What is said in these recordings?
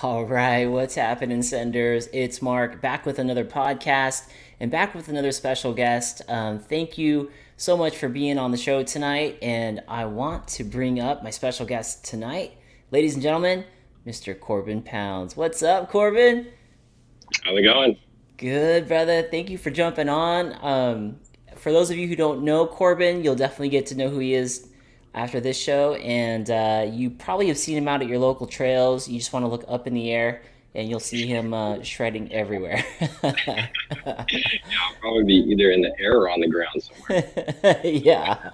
All right, what's happening, senders? It's Mark back with another podcast and back with another special guest. Thank you so much for being on the show tonight. And I want to bring up my special guest tonight, ladies and gentlemen, Mr. Korbyn Pounds. What's up, Korbyn? How's it going? Good, brother. Thank you for jumping on. For those of you who don't know Korbyn, you'll definitely get to know who he is after this show. And you probably have seen him out at your local trails. You just want to look up in the air and you'll see him shredding everywhere. Yeah, I'll probably be either in the air or on the ground somewhere. Yeah.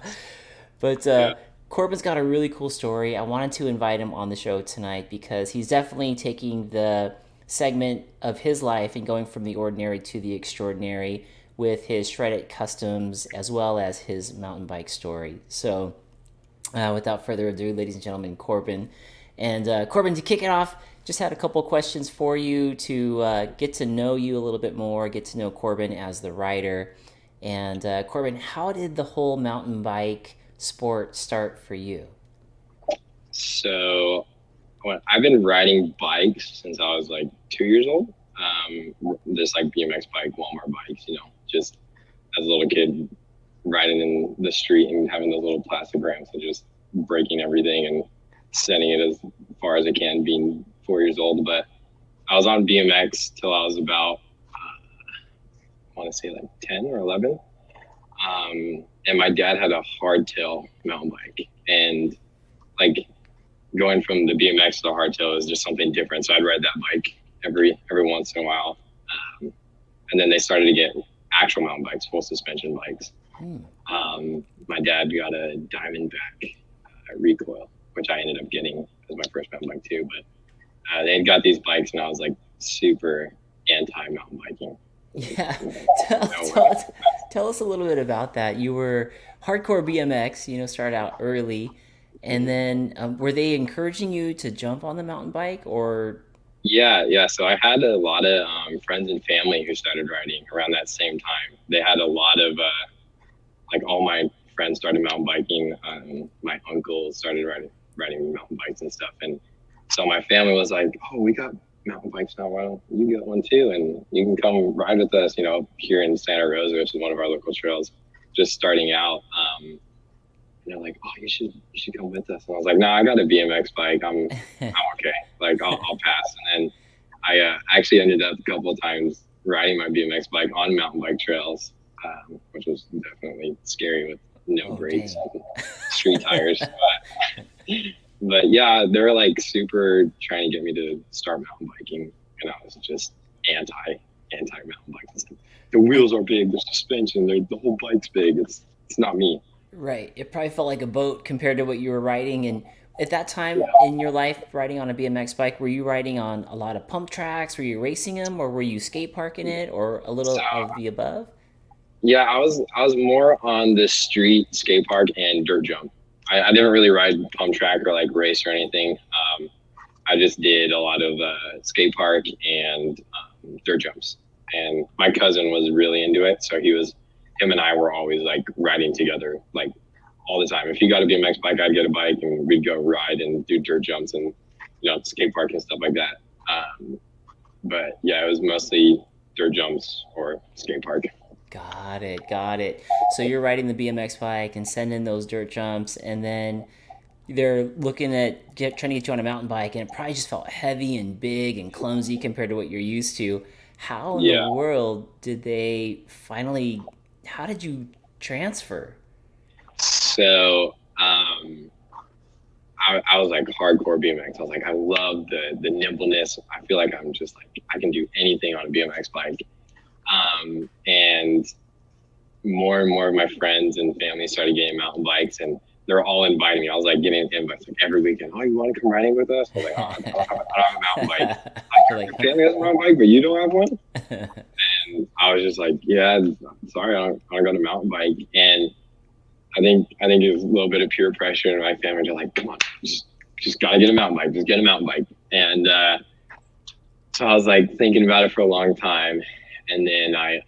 But Yeah. Corbin's got a really cool story. I wanted to invite him on the show tonight because he's definitely taking the segment of his life and going from the ordinary to the extraordinary with his shredded customs as well as his mountain bike story. So, without further ado, ladies and gentlemen, Corbin. And Corbin, to kick it off, just had a couple questions for you to get to know you a little bit more, get to know Corbin as the rider. And Corbin, how did the whole mountain bike sport start for you? So I've been riding bikes since I was like 2 years old. Just like BMX bike, Walmart bikes, just as a little kid riding in the street and having those little plastic ramps and just breaking everything and sending it as far as I can, being 4 years old. But I was on BMX till I was about, I want to say like 10 or 11. And my dad had a hardtail mountain bike, and like going from the BMX to the hardtail is just something different. So I'd ride that bike every once in a while. Um, and then they started to get actual mountain bikes, full suspension bikes. Hmm. My dad got a Diamondback recoil, which I ended up getting as my first mountain bike too. But they had got these bikes, and I was like super anti mountain biking. Yeah, tell, No way. tell, tell us a little bit about that. You were hardcore BMX, started out early, and then were they encouraging you to jump on the mountain bike, or Yeah. So I had a lot of friends and family who started riding around that same time. They had a lot of like all my friends started mountain biking. My uncle started riding mountain bikes and stuff, and so my family was like, "Oh, we got mountain bikes now. Why don't you get one too? And you can come ride with us." Here in Santa Rosa, which is one of our local trails, just starting out. And they're like, "Oh, you should come with us." And I was like, "No, I got a BMX bike. I'm okay. Like I'll pass." And then I actually ended up a couple of times riding my BMX bike on mountain bike trails, which was definitely scary with no oh brakes dang. and street tires. But yeah, they were like super trying to get me to start mountain biking, and I was just anti mountain bike. It's like, the wheels are big, the suspension, the whole bike's big. It's not me. Right. It probably felt like a boat compared to what you were riding. And at that time Yeah. in your life, riding on a BMX bike, were you riding on a lot of pump tracks? Were you racing them, or were you skate parking it, or a So little of the above? yeah, I was more on the street, skate park, and dirt jump. I didn't really ride pump track or like race or anything. I just did a lot of skate park and dirt jumps. And my cousin was really into it, so him and I were always like riding together, like all the time. If he got a BMX bike, I'd get a bike, and we'd go ride and do dirt jumps and skate park and stuff like that. But yeah, it was mostly dirt jumps or skate park. Got it. Got it. So you're riding the BMX bike and sending those dirt jumps, and then they're looking at trying to get you on a mountain bike, and it probably just felt heavy and big and clumsy compared to what you're used to. How in the Yeah. world did they finally? How did you transfer? So I was like hardcore BMX. I was like, I love the nimbleness. I feel like I'm just like I can do anything on a BMX bike. And more of my friends and family started getting mountain bikes, and they're all inviting me. I was like getting invites like every weekend. "Oh, you want to come riding with us?" I was like, "Oh, I don't have a mountain bike." Like, You're your like, family has a mountain bike, but you don't have one? And I was just like, "Yeah, sorry, I don't got a mountain bike." And I think it was a little bit of peer pressure in my family. They're like, "Come on, just gotta get a mountain bike. Just get a mountain bike." And so I was like thinking about it for a long time, and then I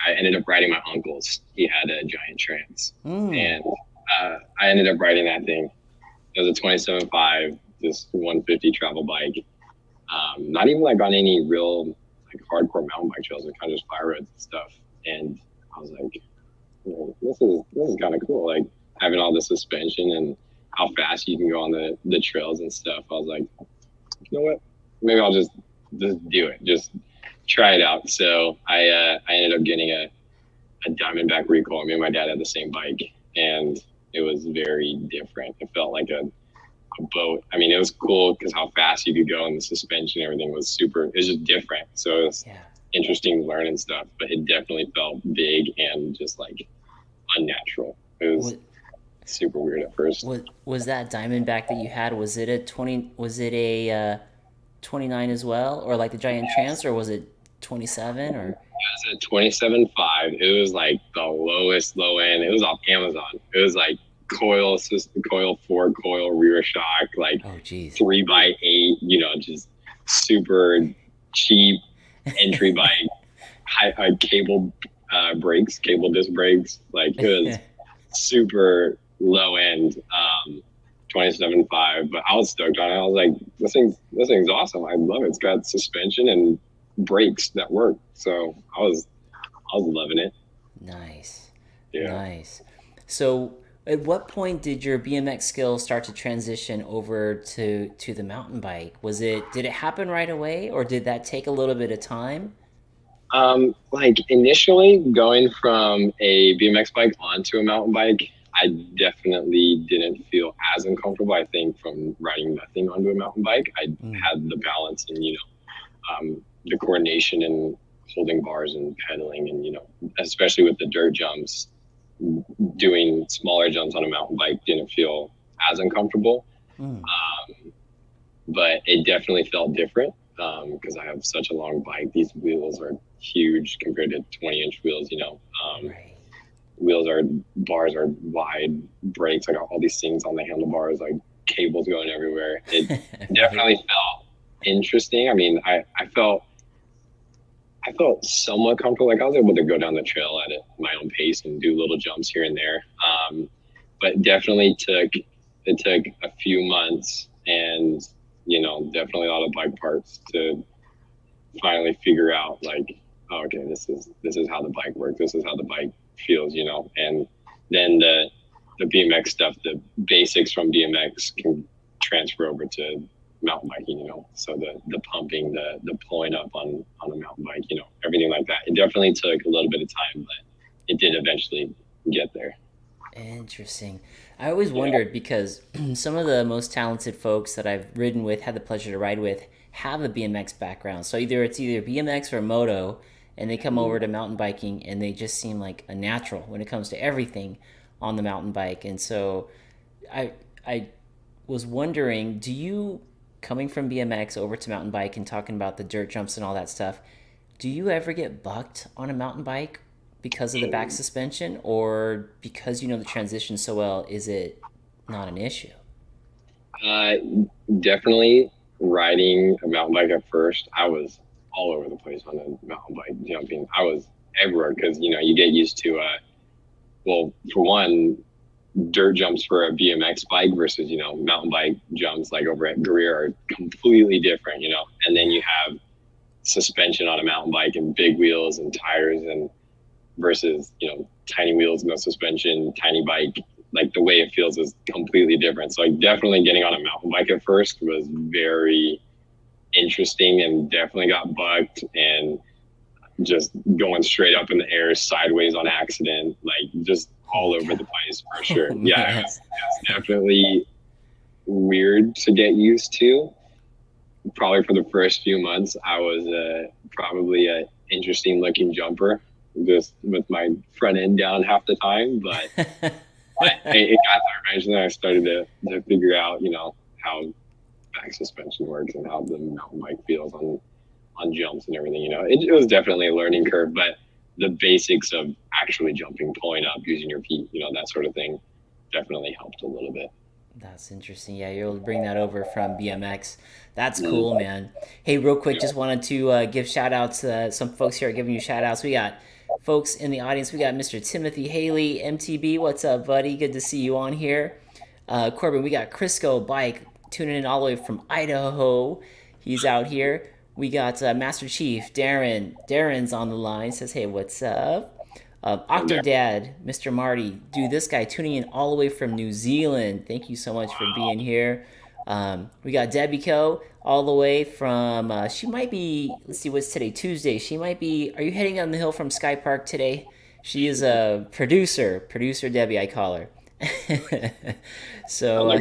ended up riding my uncle's. He had a giant trans, hmm. and I ended up riding that thing. It was a 27.5, this 150 travel bike. Not even like on any real like hardcore mountain bike trails, but kind of just fire roads and stuff. And I was like, this is kind of cool. Like having all the suspension and how fast you can go on the trails and stuff. I was like, you know what? Maybe I'll just do it. Just try it out. So I ended up getting a Diamondback recoil. Me and my dad had the same bike, and it was very different. It felt like a boat. I mean, it was cool because how fast you could go, and the suspension, everything was super. It was just different. So it was interesting to learn and stuff. But it definitely felt big and just like unnatural. It was super weird at first. Was that Diamondback that you had? Was it a 20? Was it a 29 as well, or like the Giant Chance, or was it 27 or? It was a 27.5. It was like the lowest low end. It was off Amazon. It was like coil system, coil 4 coil rear shock, like 3x8, you know, just super cheap entry bike, high cable brakes, cable disc brakes. Like it was super low end, 27.5. But I was stoked on it. I was like, this thing's awesome. I love it. It's got suspension and brakes that work. So I was loving it. Nice. Yeah. Nice. So at what point did your BMX skills start to transition over to the mountain bike? Did it happen right away, or did that take a little bit of time? Like initially going from a BMX bike onto a mountain bike, I definitely didn't feel as uncomfortable. I think from riding nothing onto a mountain bike, I had the balance and, you know, the coordination and holding bars and pedaling, and, you know, especially with the dirt jumps, doing smaller jumps on a mountain bike didn't feel as uncomfortable. But it definitely felt different because I have such a long bike. These wheels are huge compared to 20-inch wheels, you know. Bars are wide, brakes, I got all these things on the handlebars, like cables going everywhere. It definitely felt interesting. I mean, I felt somewhat comfortable. Like I was able to go down the trail at my own pace and do little jumps here and there. But definitely took a few months and, you know, definitely a lot of bike parts to finally figure out like, oh, okay, this is how the bike works. This is how the bike feels, you know. And then the BMX stuff, the basics from BMX can transfer over to mountain biking, you know. So the pumping, the pulling up on a mountain bike, you know, everything like that. It definitely took a little bit of time, but it did eventually get there. Interesting. I always wondered because some of the most talented folks that I've ridden with, had the pleasure to ride with, have a BMX background. So it's either BMX or moto, and they come over to mountain biking and they just seem like a natural when it comes to everything on the mountain bike. And so I was wondering, do you, coming from BMX over to mountain bike and talking about the dirt jumps and all that stuff, do you ever get bucked on a mountain bike because of the back suspension, or because you know the transition so well, is it not an issue? Definitely riding a mountain bike at first, I was all over the place on a mountain bike jumping. I was everywhere because, you know, you get used to, well, for one, dirt jumps for a BMX bike versus, you know, mountain bike jumps like over at Greer are completely different, you know. And then you have suspension on a mountain bike and big wheels and tires, and versus, you know, tiny wheels, no suspension, tiny bike. Like the way it feels is completely different. So like definitely getting on a mountain bike at first was very interesting, and definitely got bucked and just going straight up in the air sideways on accident, like just all over the place for sure. Yeah, it's definitely weird to get used to. Probably for the first few months, I was probably an interesting looking jumper, just with my front end down half the time, but it got there eventually. I started to figure out, you know, how back suspension works and how the mountain bike feels on jumps and everything. You know, it was definitely a learning curve, but the basics of actually jumping, pulling up, using your feet, you know, that sort of thing definitely helped a little bit. That's interesting. Yeah, you're able to bring that over from BMX. That's cool, man. Hey, real quick, just wanted to give shout outs. Some folks here are giving you shout outs. We got folks in the audience. We got Mr. Timothy Haley, MTB. What's up, buddy? Good to see you on here. Korbyn, we got Crisco Bike tuning in all the way from Idaho. He's out here. We got Master Chief Darren. Darren's on the line. Says, "Hey, what's up?" Octodad, Mr. Marty, dude, this guy tuning in all the way from New Zealand. Thank you so much for being here. We got Debbie Co all the way from. She might be. Let's see, what's today? Tuesday. She might be. Are you heading down the hill from Sky Park today? She is a producer Debbie. I call her. So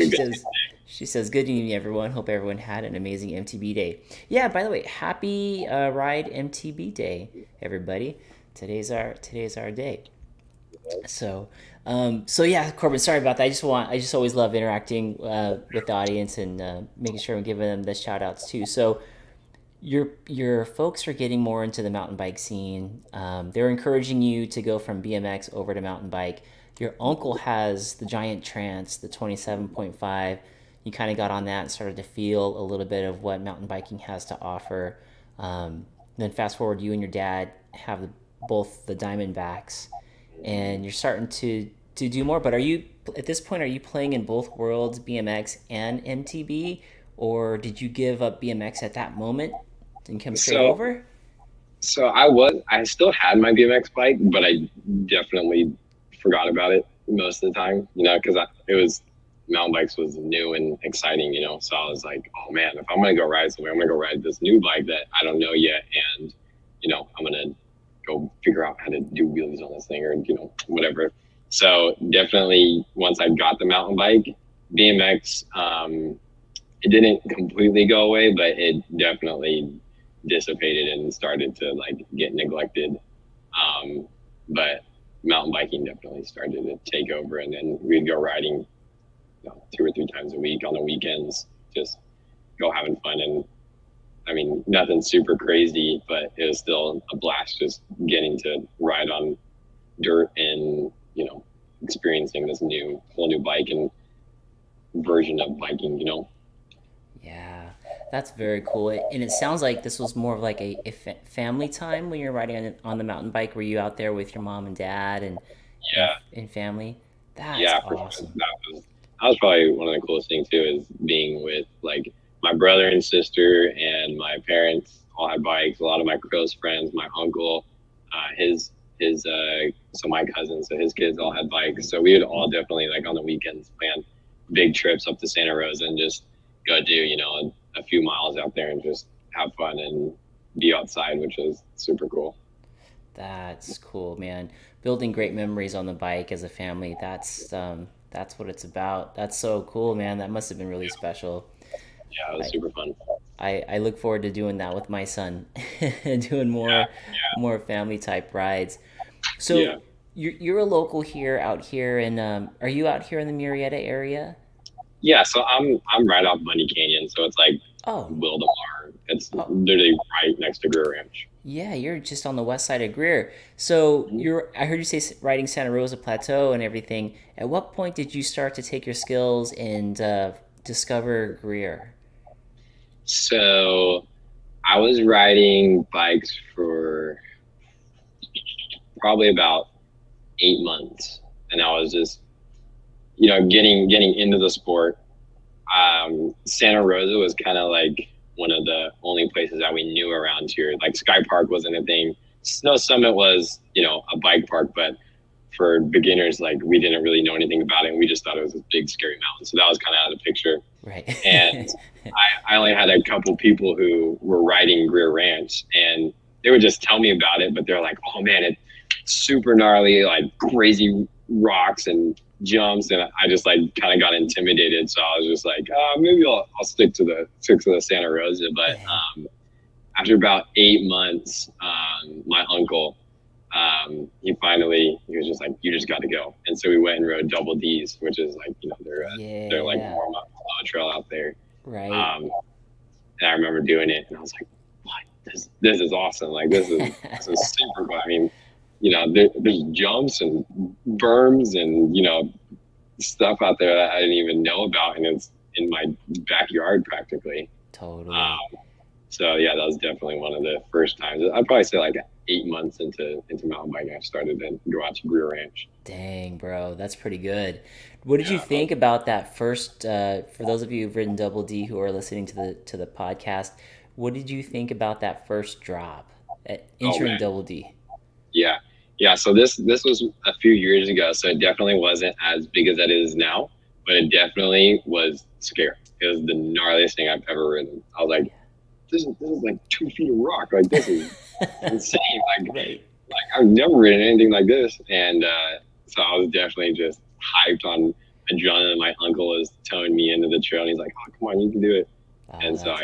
she says, "Good evening, everyone. Hope everyone had an amazing MTB day." Yeah. By the way, happy Ride MTB Day, everybody. Today's our day. So yeah, Korbyn, sorry about that. I just always love interacting with the audience and making sure I'm giving them the shout outs too. So your folks are getting more into the mountain bike scene. They're encouraging you to go from BMX over to mountain bike. Your uncle has the Giant Trance, the 27.5. You kind of got on that and started to feel a little bit of what mountain biking has to offer. Then fast forward, you and your dad have both the Diamondbacks, and you're starting to do more. But are you at this point? Are you playing in both worlds, BMX and MTB, or did you give up BMX at that moment and come straight over? So I still had my BMX bike, but I definitely forgot about it most of the time, because it was mountain bikes was new and exciting, so I was like, oh man, if I'm gonna go ride somewhere, I'm gonna go ride this new bike that I don't know yet, and I'm gonna go figure out how to do wheelies on this thing, or whatever. So definitely once I got the mountain bike, BMX, it didn't completely go away, but it definitely dissipated and started to get neglected. But mountain biking definitely started to take over, and then we'd go riding 2 or 3 times a week on the weekends, just go having fun. And I mean, nothing super crazy, but it was still a blast just getting to ride on dirt and experiencing this whole new bike and version of biking. Yeah, that's very cool. And it sounds like this was more of like a family time when you're riding on the mountain bike. Were you out there with your mom and dad and family? That's awesome. Sure. That was probably one of the coolest things too, is being with my brother and sister, and my parents all had bikes. A lot of my close friends, my uncle, so my cousins, so his kids all had bikes. So we would all definitely on the weekends plan big trips up to Santa Rosa and just go do, a few miles out there and just have fun and be outside, which was super cool. That's cool, man. Building great memories on the bike as a family. That's what it's about. That's so cool, man. That must have been really special. Yeah, it was super fun. I look forward to doing that with my son, doing more family type rides. So you're a local out here, and are you out here in the Murrieta area? Yeah, so I'm right off Bunny Canyon, so it's Wildemar. It's literally right next to Greer Ranch. Yeah, you're just on the west side of Greer. So I heard you say riding Santa Rosa Plateau and everything. At what point did you start to take your skills and discover Greer? So I was riding bikes for probably about 8 months, and I was just getting into the sport. Santa Rosa was kind of one of the only places that we knew around here. Sky Park wasn't a thing. Snow Summit was a bike park, but for beginners, we didn't really know anything about it, and we just thought it was this big scary mountain. So that was kind of out of the picture. Right. And I only had a couple people who were riding Greer Ranch, and they would just tell me about it, but they're like, oh man, it's super gnarly, crazy rocks and jumps, and I just kind of got intimidated. So I was just maybe I'll stick to the Santa Rosa. But after about 8 months, my uncle, he was just like, you just got to go. And so we went and rode Double D's, which is they're warm up trail out there. Right. And I remember doing it, and I was like, what? This is awesome. This is super cool. I mean, there's jumps and berms and, stuff out there that I didn't even know about. And it's in my backyard practically. Totally. So yeah, that was definitely one of the first times. I'd probably say like 8 months into mountain biking, I started to go out to Greer Ranch. Dang, bro, that's pretty good. What did you Yeah, think about that first? For those of you who've ridden Double D who are listening to the podcast, what did you think about that first drop at oh entering man, Double D? yeah, yeah. So this was a few years ago, so it definitely wasn't as big as it is now, but it definitely was scary. It was the gnarliest thing I've ever ridden. I was like, this is like 2 feet of rock. Like this is insane. Right. Like I've never ridden anything like this, and so I was definitely just hyped on adrenaline. My uncle was towing me into the trail, and he's like, "Oh, come on, you can do it." Oh, And so that's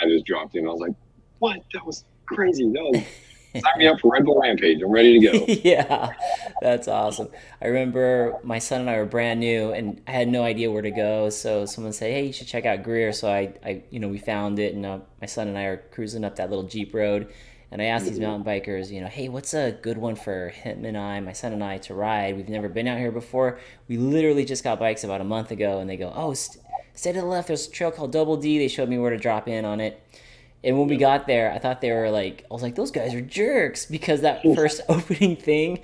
I just dropped in. I was like, "What? That was crazy. That was sign me up for Red Bull Rampage. I'm ready to go." yeah, that's awesome. I remember my son and I were brand new, and I had no idea where to go. So someone said, "Hey, you should check out Greer." So we found it, and my son and I are cruising up that little Jeep road, and I asked these Mhm. mountain bikers, "Hey, what's a good one for him and my son and I, to ride? We've never been out here before. We literally just got bikes about a month ago." And they go, "Oh, stay to the left. There's a trail called Double D." They showed me where to drop in on it. And when we Yep. got there, I thought they were like, I was like, those guys are jerks, because that first opening thing,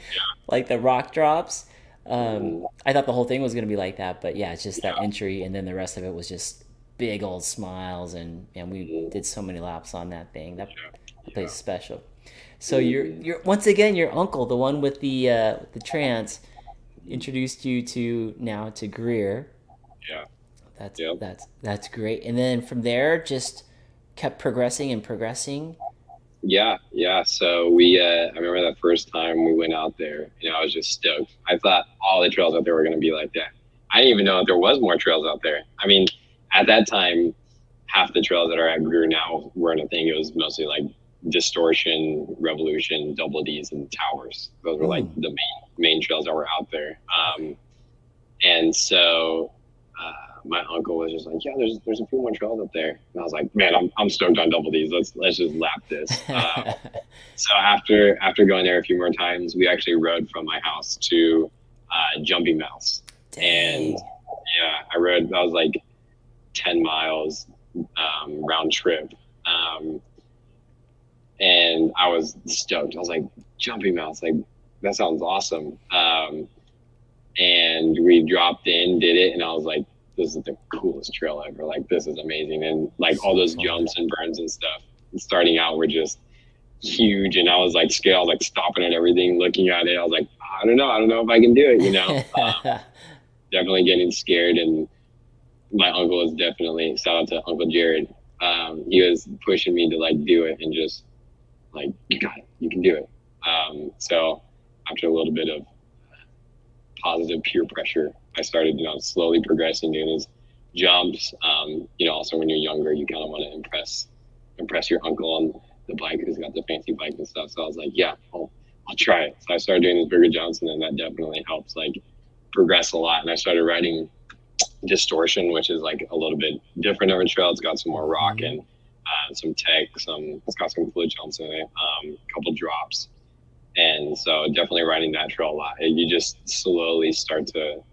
like the rock drops, Mhm. I thought the whole thing was going to be like that. But yeah, it's just that Yeah. entry. And then the rest of it was just big old smiles. And we Mhm. did so many laps on that thing. Yeah. That place is Yeah. special. So Mhm. you're once again, your uncle, the one with the trance, introduced you to now to Greer. Yeah. That's Yep. that's great. And then from there, just kept progressing and progressing. Yeah, yeah. So I remember that first time we went out there, I was just stoked. I thought all the trails out there were going to be like that. I didn't even know if there was more trails out there. I mean, at that time, half the trails that are at Greer now weren't a thing. It was mostly like Distortion, Revolution, Double D's, and Towers. Those were like Ooh. the main trails that were out there. And so my uncle was just like, "Yeah, there's a few more trails up there." And I was like, "Man, I'm stoked on Double D's. Let's just lap this." So after going there a few more times, we actually rode from my house to Jumping Mouse, and Dang. yeah, I rode. That was like 10 miles round trip, and I was stoked. I was like, "Jumping Mouse, like that sounds awesome." And we dropped in, did it, and I was like, "This is the coolest trail ever! Like this is amazing!" And like all So those fun. jumps and burns and stuff, starting out were just huge, and I was like scared. I was like stopping at everything, looking at it. I was like, I don't know if I can do it. Definitely getting scared. And my uncle was definitely, shout out to Uncle Jared. He was pushing me to like do it, and just like, "You got it, you can do it." So after a little bit of positive peer pressure, I started, slowly progressing, doing these jumps. Also when you're younger, you kind of want to impress your uncle on the bike who's got the fancy bike and stuff. So I was like, yeah, I'll try it. So I started doing these bigger jumps, and then that definitely helps like progress a lot. And I started riding Distortion, which is like a little bit different of a trail. It's got some more rock Mhm. and some tech, it's got some fluid jumps in it, a couple drops. And so definitely riding that trail a lot. You just slowly start to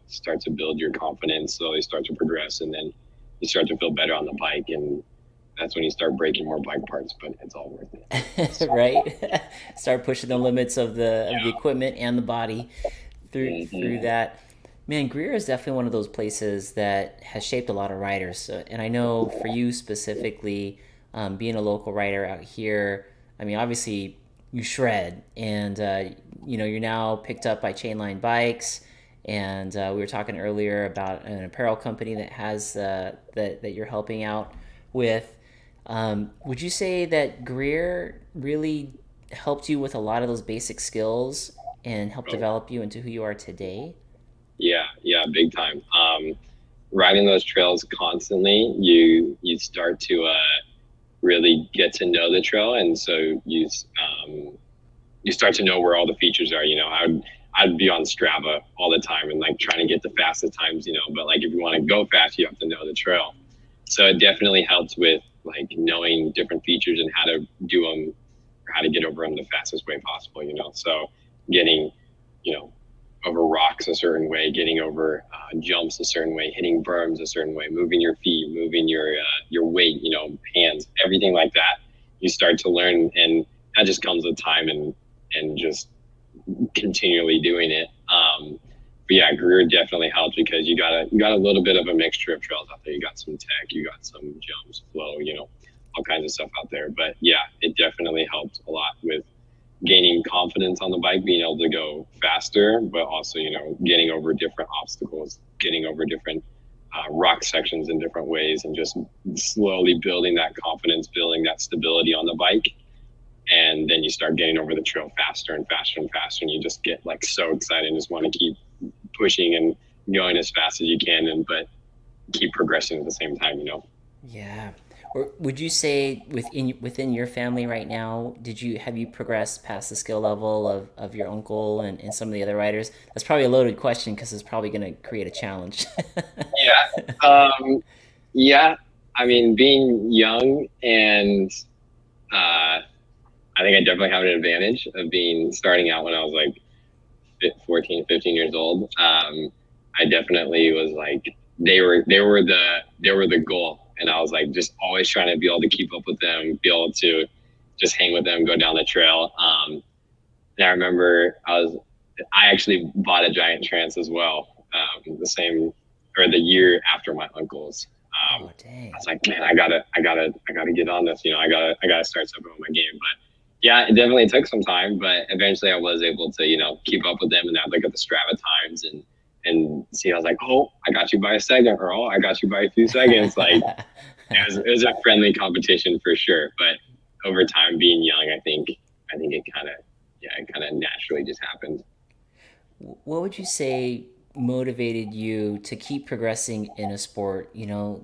build your confidence, slowly start to progress, and then you start to feel better on the bike, and that's when you start breaking more bike parts, but it's all worth it. So, Right. Start pushing the limits of the equipment and the body through mhm. that. Man, Greer is definitely one of those places that has shaped a lot of riders. So, and I know for you specifically, being a local rider out here, I mean, obviously you shred, and you're now picked up by Chainline Bikes, and we were talking earlier about an apparel company that has that you're helping out with. Would you say that Greer really helped you with a lot of those basic skills and helped Oh, develop you into who you are today? yeah, yeah, big time. Riding those trails constantly, you start to really get to know the trail, and so you start to know where all the features are. I'd be on Strava all the time and like trying to get the fastest times. But like if you want to go fast, you have to know the trail. So it definitely helps with like knowing different features and how to do them, or how to get over them the fastest way possible. So getting, you know, over rocks a certain way, getting over jumps a certain way, hitting berms a certain way, moving your feet, moving your weight, hands, everything like that. You start to learn, and that just comes with time and just continually doing it. But yeah, Greer definitely helped because you got a little bit of a mixture of trails out there. You got some tech, you got some jumps, flow, all kinds of stuff out there. But yeah, it definitely helped a lot with gaining confidence on the bike, being able to go faster, but also, getting over different obstacles, getting over different rock sections in different ways, and just slowly building that confidence, building that stability on the bike. And then you start getting over the trail faster and faster and faster. And you just get like so excited and just want to keep pushing and going as fast as you can, but keep progressing at the same time. Yeah. Or would you say within your family right now, have you progressed past the skill level of your uncle and some of the other riders? That's probably a loaded question because it's probably going to create a challenge. Yeah. Yeah. I mean, being young and I think I definitely have an advantage of starting out when I was like 14, 15 years old. I definitely was like, they were the goal. And I was like, just always trying to be able to keep up with them, be able to just hang with them, go down the trail. And I remember I actually bought a giant trance as well. The year after my uncle's. Oh, dang. I was like, man, I gotta get on this. I gotta start something with my game. But yeah, it definitely took some time, but eventually I was able to, keep up with them, and I'd look at the Strava times and see. I was like, oh, I got you by a second, or oh, I got you by a few seconds. Like it was a friendly competition for sure. But over time, being young, I think it kind of naturally just happened. What would you say motivated you to keep progressing in a sport,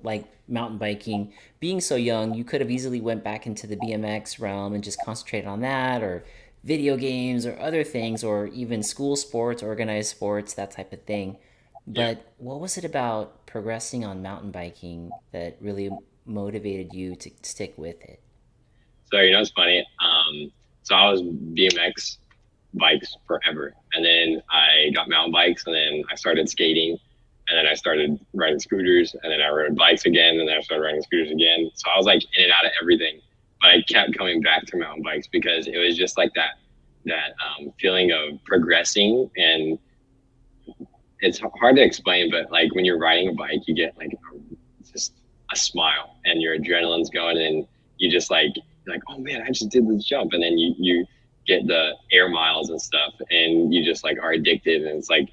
like mountain biking? Being so young, you could have easily went back into the BMX realm and just concentrated on that, or video games or other things, or even school sports, organized sports, that type of thing. Yeah. But what was it about progressing on mountain biking that really motivated you to stick with it? So it's funny. So I was BMX bikes forever, and then I got mountain bikes, and then I started skating, and then I started riding scooters, and then I rode bikes again, and then I started riding scooters again. So I was like in and out of everything, but I kept coming back to mountain bikes because it was just like that feeling of progressing. And it's hard to explain, but like when you're riding a bike, you get like just a smile, and your adrenaline's going, and you just like, oh man, I just did this jump. And then you get the air miles and stuff, and you just like are addicted, and it's like,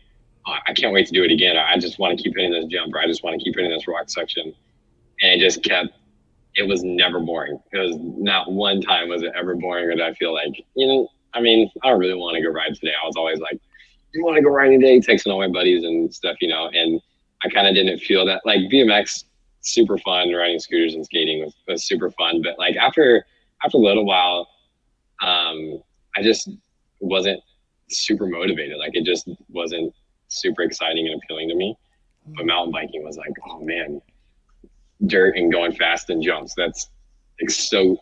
oh, I can't wait to do it again. I just want to keep hitting this jump, or I just want to keep hitting this rock section. And it was never boring. It was not one time was it ever boring, or did I feel like, I mean, I don't really want to go ride today. I was always like, you want to go riding today? Texting all my buddies and stuff, and I kind of didn't feel that. Like BMX, super fun. Riding scooters and skating was super fun. But like after a little while, I just wasn't super motivated. Like it just wasn't super exciting and appealing to me. But mountain biking was like, oh man, dirt and going fast and jumps. That's like so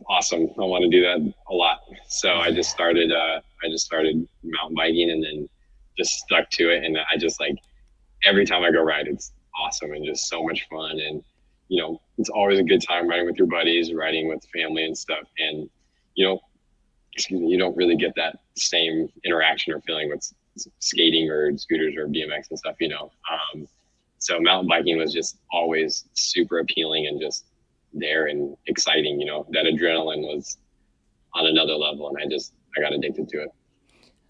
awesome. I want to do that a lot. So I just started mountain biking, and then just stuck to it. And I just like every time I go ride, it's awesome and just so much fun. And it's always a good time riding with your buddies, riding with family and stuff. And you don't really get that same interaction or feeling with skating or scooters or BMX and stuff. So mountain biking was just always super appealing and just there and exciting. That adrenaline was on another level, and I got addicted to it.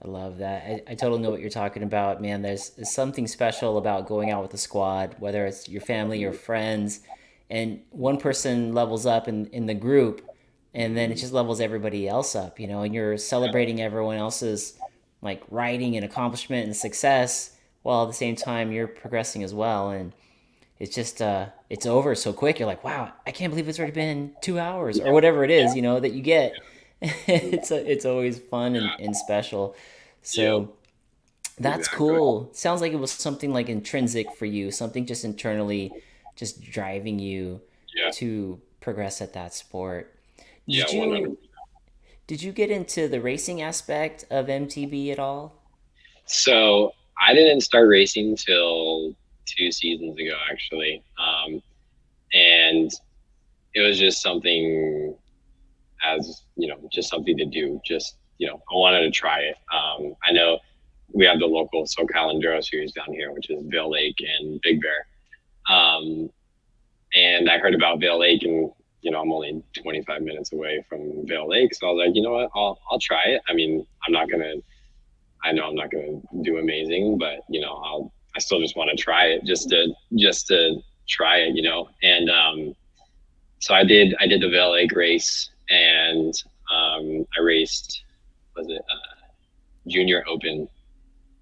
I love that. I totally know what you're talking about, man. There's something special about going out with a squad, whether it's your family or friends, and one person levels up in the group, and then it just levels everybody else up, and you're celebrating everyone else's like riding and accomplishment and success, while at the same time you're progressing as well. And it's just it's over so quick. You're like, wow, I can't believe it's already been 2 hours or whatever it is, that you get. It's always fun and special. Yeah, So that's exactly. cool. Sounds like it was something like intrinsic for you, something just internally, just driving you Yeah. to progress at that sport. Yeah. Did 100. you did you get into the racing aspect of MTB at all? I didn't start racing till 2 seasons ago, actually. And it was just something, as just something to do. Just I wanted to try it. I know we have the local SoCal Enduro series down here, which is Vail Lake and Big Bear. And I heard about Vail Lake, and I'm only 25 minutes away from Vail Lake, so I was like, you know what, I'll try it. I mean, I know I'm not gonna do amazing, but I still just want to try it, just to try it, And so I did the Vail Lake race, and I raced, was it Junior Open,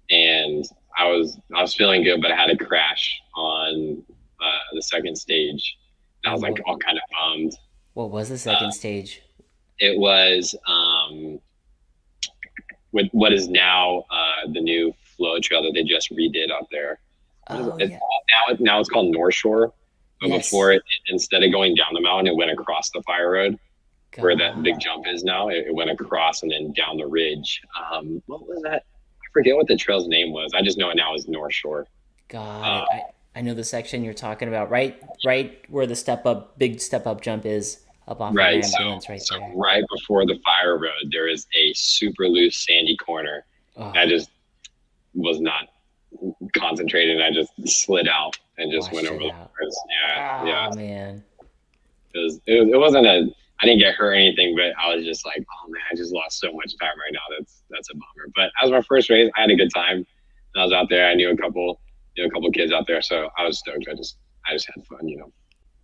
and I was feeling good, but I had a crash on the second stage. And I was And like all kind of bummed. what was the second stage? It was with what is now the new flow trail that they just redid out there. Oh It, yeah. now it's called North Shore, but Yes. before instead of going down the mountain, it went across the fire road where that big God. jump is now. It went across and then down the ridge. What was that? I forget what the trail's name was. I just know it now is North Shore. Got Uh, it. I know the section you're talking about. Right where the big step up jump is up off of right. So, ambulance right so there. right before the fire road, there is a super loose sandy corner. I Oh, just was not concentrated. I just slid out and just went washed over it the out. bars. Yeah. Oh man. It wasn't I didn't get hurt or anything, but I was just like, oh man, I just lost so much time right now. That's a bummer. But as my first race, I had a good time. I was out there. I knew a couple kids out there, so I was stoked. I just had fun.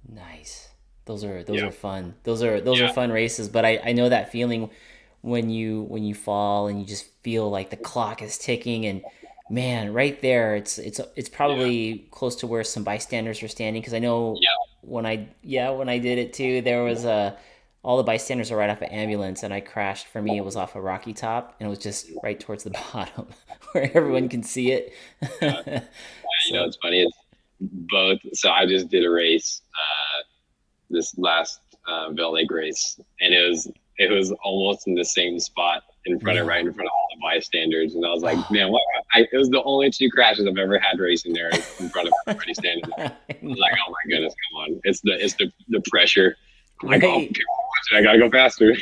Nice. Those are Yeah, fun. Those are yeah, fun races, but I know that feeling when you fall and you just feel like the clock is ticking, and man, right there it's yeah, probably close to where some bystanders are standing, because I know yeah. when I did it too, there was all the bystanders are right off an ambulance, and I crashed. For me, it was off a rocky top, and it was just right towards the bottom where everyone can see it. So, It's funny. It's both. So I just did a race this last Bell Lake race, and it was almost in the same spot right no. in front of all the bystanders, and I was like, Oh, man, what? It was the only two crashes I've ever had racing there in front of everybody standing there. I I was like, know. oh my goodness, come on! It's the pressure. I'm like, oh, Right. I gotta go faster.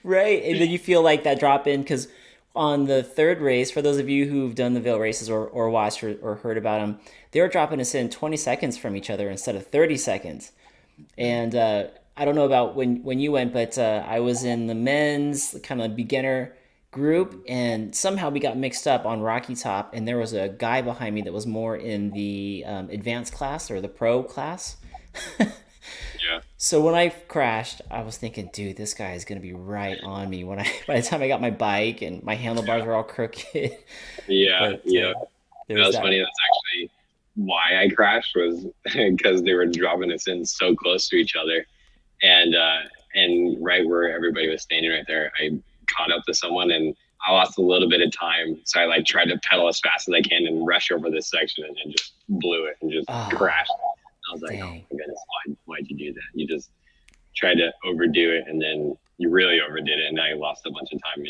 Right. And then you feel like that drop in, because on the third race, for those of you who've done the Vail races, or watched or heard about them, they were dropping us in 20 seconds from each other instead of 30 seconds. And I don't know about when you went, but I was in the men's kind of beginner group, and somehow we got mixed up on Rocky Top, and there was a guy behind me that was more in the advanced class or the pro class. Yeah, So when I crashed, I was thinking, dude, this guy is gonna be right on me when I by the time I got my bike and my handlebars were all crooked. yeah, But yeah. there That was was that. funny. That's actually why I crashed, was because they were dropping us in so close to each other, and right where everybody was standing right there, I caught up to someone, and I lost a little bit of time, so I like tried to pedal as fast as I can and rush over this section, and just blew it and just Oh, crashed. I was like, oh dang. my goodness, why'd you do that? You just tried to overdo it, and then you really overdid it, and now you lost a bunch of time.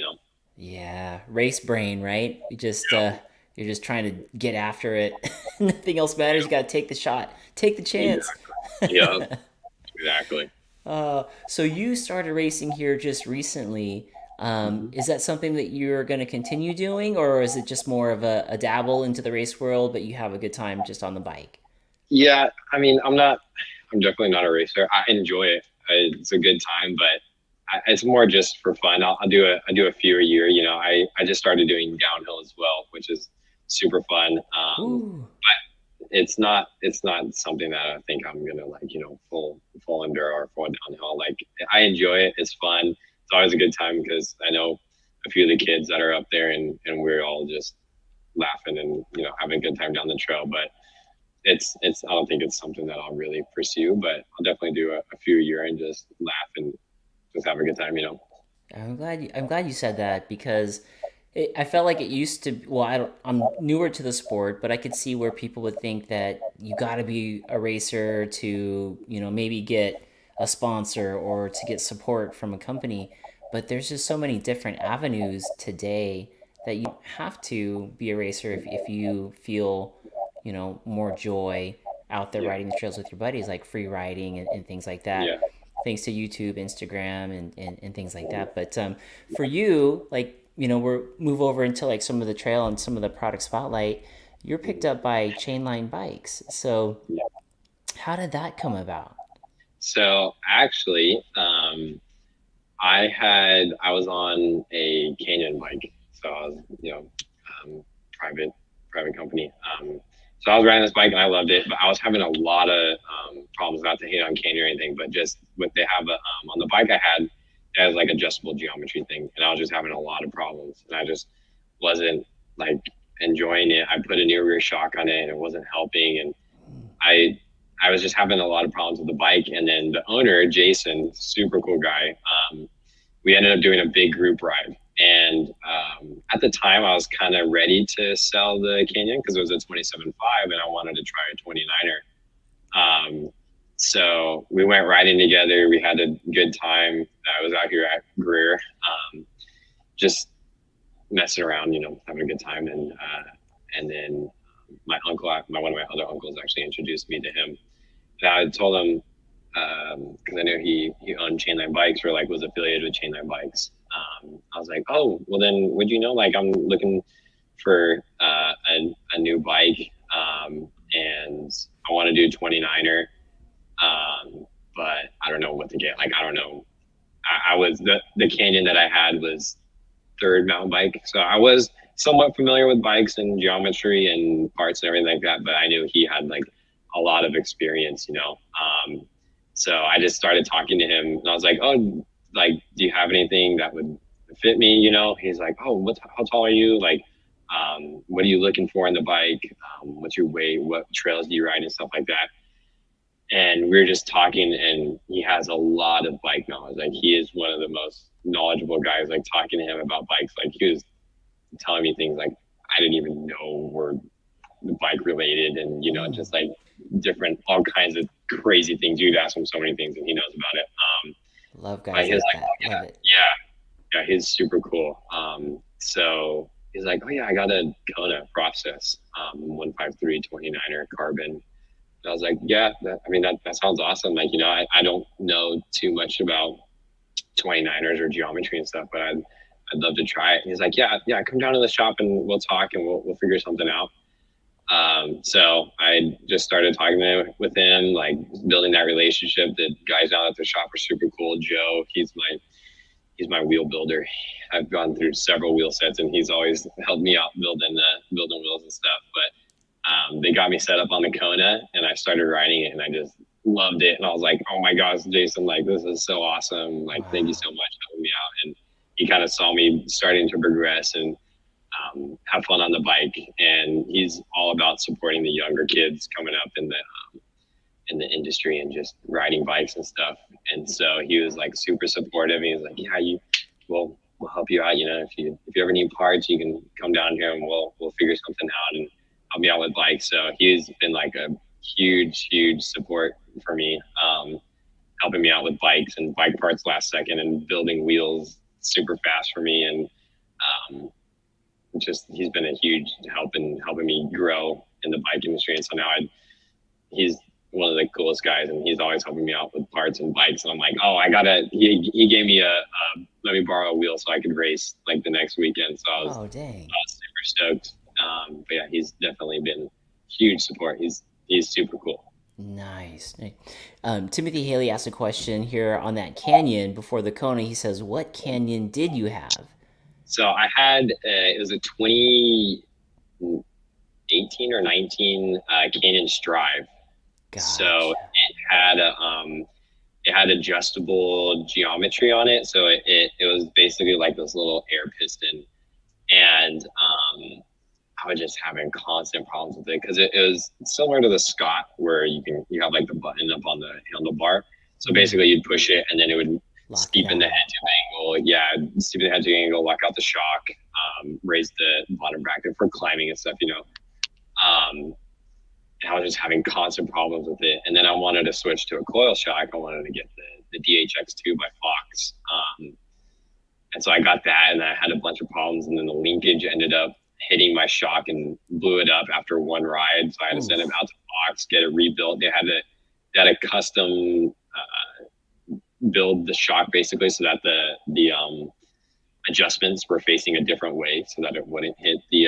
Yeah, race brain, right? You're just trying to get after it. Nothing else matters. You gotta take the shot, take the chance. Exactly. Yeah, exactly. So you started racing here just recently. Is that something that you're going to continue doing, or is it just more of a dabble into the race world, but you have a good time just on the bike? Yeah, I mean, I'm definitely not a racer. I enjoy it. It's a good time, but it's more just for fun. I do a few a year. I just started doing downhill as well, which is super fun. Ooh. It's not something that I think I'm gonna like, full enduro or full downhill. Like, I enjoy it. It's fun. It's always a good time because I know a few of the kids that are up there, and we're all just laughing and having a good time down the trail. But it's I don't think it's something that I'll really pursue, but I'll definitely do a few a year and just laugh and just have a good time. I'm glad you said that, because I felt like it used to. Well, I'm newer to the sport, but I could see where people would think that you got to be a racer to maybe get a sponsor or to get support from a company. But there's just so many different avenues today that you don't have to be a racer if you feel, more joy out there Yeah. riding the trails with your buddies, like free riding and things like that. Yeah. Thanks to YouTube, Instagram, and things like that. But for you, like, we're move over into like some of the trail and some of the product spotlight. You're picked up by Chainline Bikes. So Yeah. how did that come about? So actually, I was on a Canyon bike, so I was, private company. So I was riding this bike and I loved it, but I was having a lot of problems. Not to hate on Canyon or anything, but just what they have on the bike I had, it has like adjustable geometry thing, and I was just having a lot of problems, and I just wasn't like enjoying it. I put a new rear shock on it, and it wasn't helping, and I I was just having a lot of problems with the bike. And then the owner, Jason, super cool guy. We ended up doing a big group ride. And at the time, I was kind of ready to sell the Canyon because it was a 27.5 and I wanted to try a 29er. So we went riding together. We had a good time. I was out here at Greer, just messing around, having a good time. And then my uncle, one of my other uncles actually introduced me to him. And I told him, because I knew he owned Chainline Bikes or like was affiliated with Chainline Bikes. I was like, oh, well then, would you know, like I'm looking for a new bike, and I want to do 29er, but I don't know what to get. Like I don't know. I was the Canyon that I had was third mountain bike, so I was somewhat familiar with bikes and geometry and parts and everything like that. But I knew he had like a lot of experience, So I just started talking to him, and I was like, "Oh, like, do you have anything that would fit me?" He's like, "Oh, how tall are you? Like, what are you looking for in the bike? What's your weight? What trails do you ride and stuff like that?" And we were just talking, and he has a lot of bike knowledge. Like, he is one of the most knowledgeable guys. Like, talking to him about bikes, like he was telling me things like I didn't even know were bike related, and just like different, all kinds of crazy things. You'd ask him so many things, and he knows about it. Love But guys he's like like, that. oh, Love it. yeah, he's super cool. So he's like, oh yeah, I got a Kona process, 153 29er carbon. And I was like, yeah, that sounds awesome. Like, I don't know too much about 29ers or geometry and stuff, but I'd love to try it. And he's like, yeah, come down to the shop and we'll talk and we'll figure something out. So I just started talking with him, like building that relationship. The guys down at the shop are super cool. Joe, he's my wheel builder. I've gone through several wheel sets, and he's always helped me out building wheels and stuff. But they got me set up on the Kona, and I started riding it, and I just loved it. And I was like, oh my gosh, Jason, like this is so awesome. Like, Thank you so much for helping me out. And he kind of saw me starting to progress and have fun on the bike, and he's all about supporting the younger kids coming up in the industry and just riding bikes and stuff. And so he was like super supportive. He was like, yeah, we'll help you out. If you ever need parts, you can come down here and we'll figure something out and help me out with bikes. So he's been like a huge support for me, helping me out with bikes and bike parts last second and building wheels super fast for me. And he's been a huge help in helping me grow in the bike industry. And so now he's one of the coolest guys, and he's always helping me out with parts and bikes. And I'm like, oh, he gave me let me borrow a wheel so I could race like the next weekend. So I was super stoked. But yeah, he's definitely been huge support. He's super cool. Nice. Timothy Haley asked a question here on that Canyon before the Kona. He says, what Canyon did you have? So I had, it was a 2018 or 19 Canyon Strive. Gotcha. So it had adjustable geometry on it. So it was basically like this little air piston. And I was just having constant problems with it because it was similar to the Scott, where you have like the button up on the handlebar. So basically you'd push it and then it would steepen the head tube angle. Yeah, steepen the head tube angle, lock out the shock, raise the bottom bracket for climbing and stuff, and I was just having constant problems with it. And then I wanted to switch to a coil shock. I wanted to get the DHX2 by Fox. And so I got that, and I had a bunch of problems, and then the linkage ended up hitting my shock and blew it up after one ride. So I had to send it Oof. out to box, get it rebuilt. They had a custom build the shock basically so that the adjustments were facing a different way so that it wouldn't hit the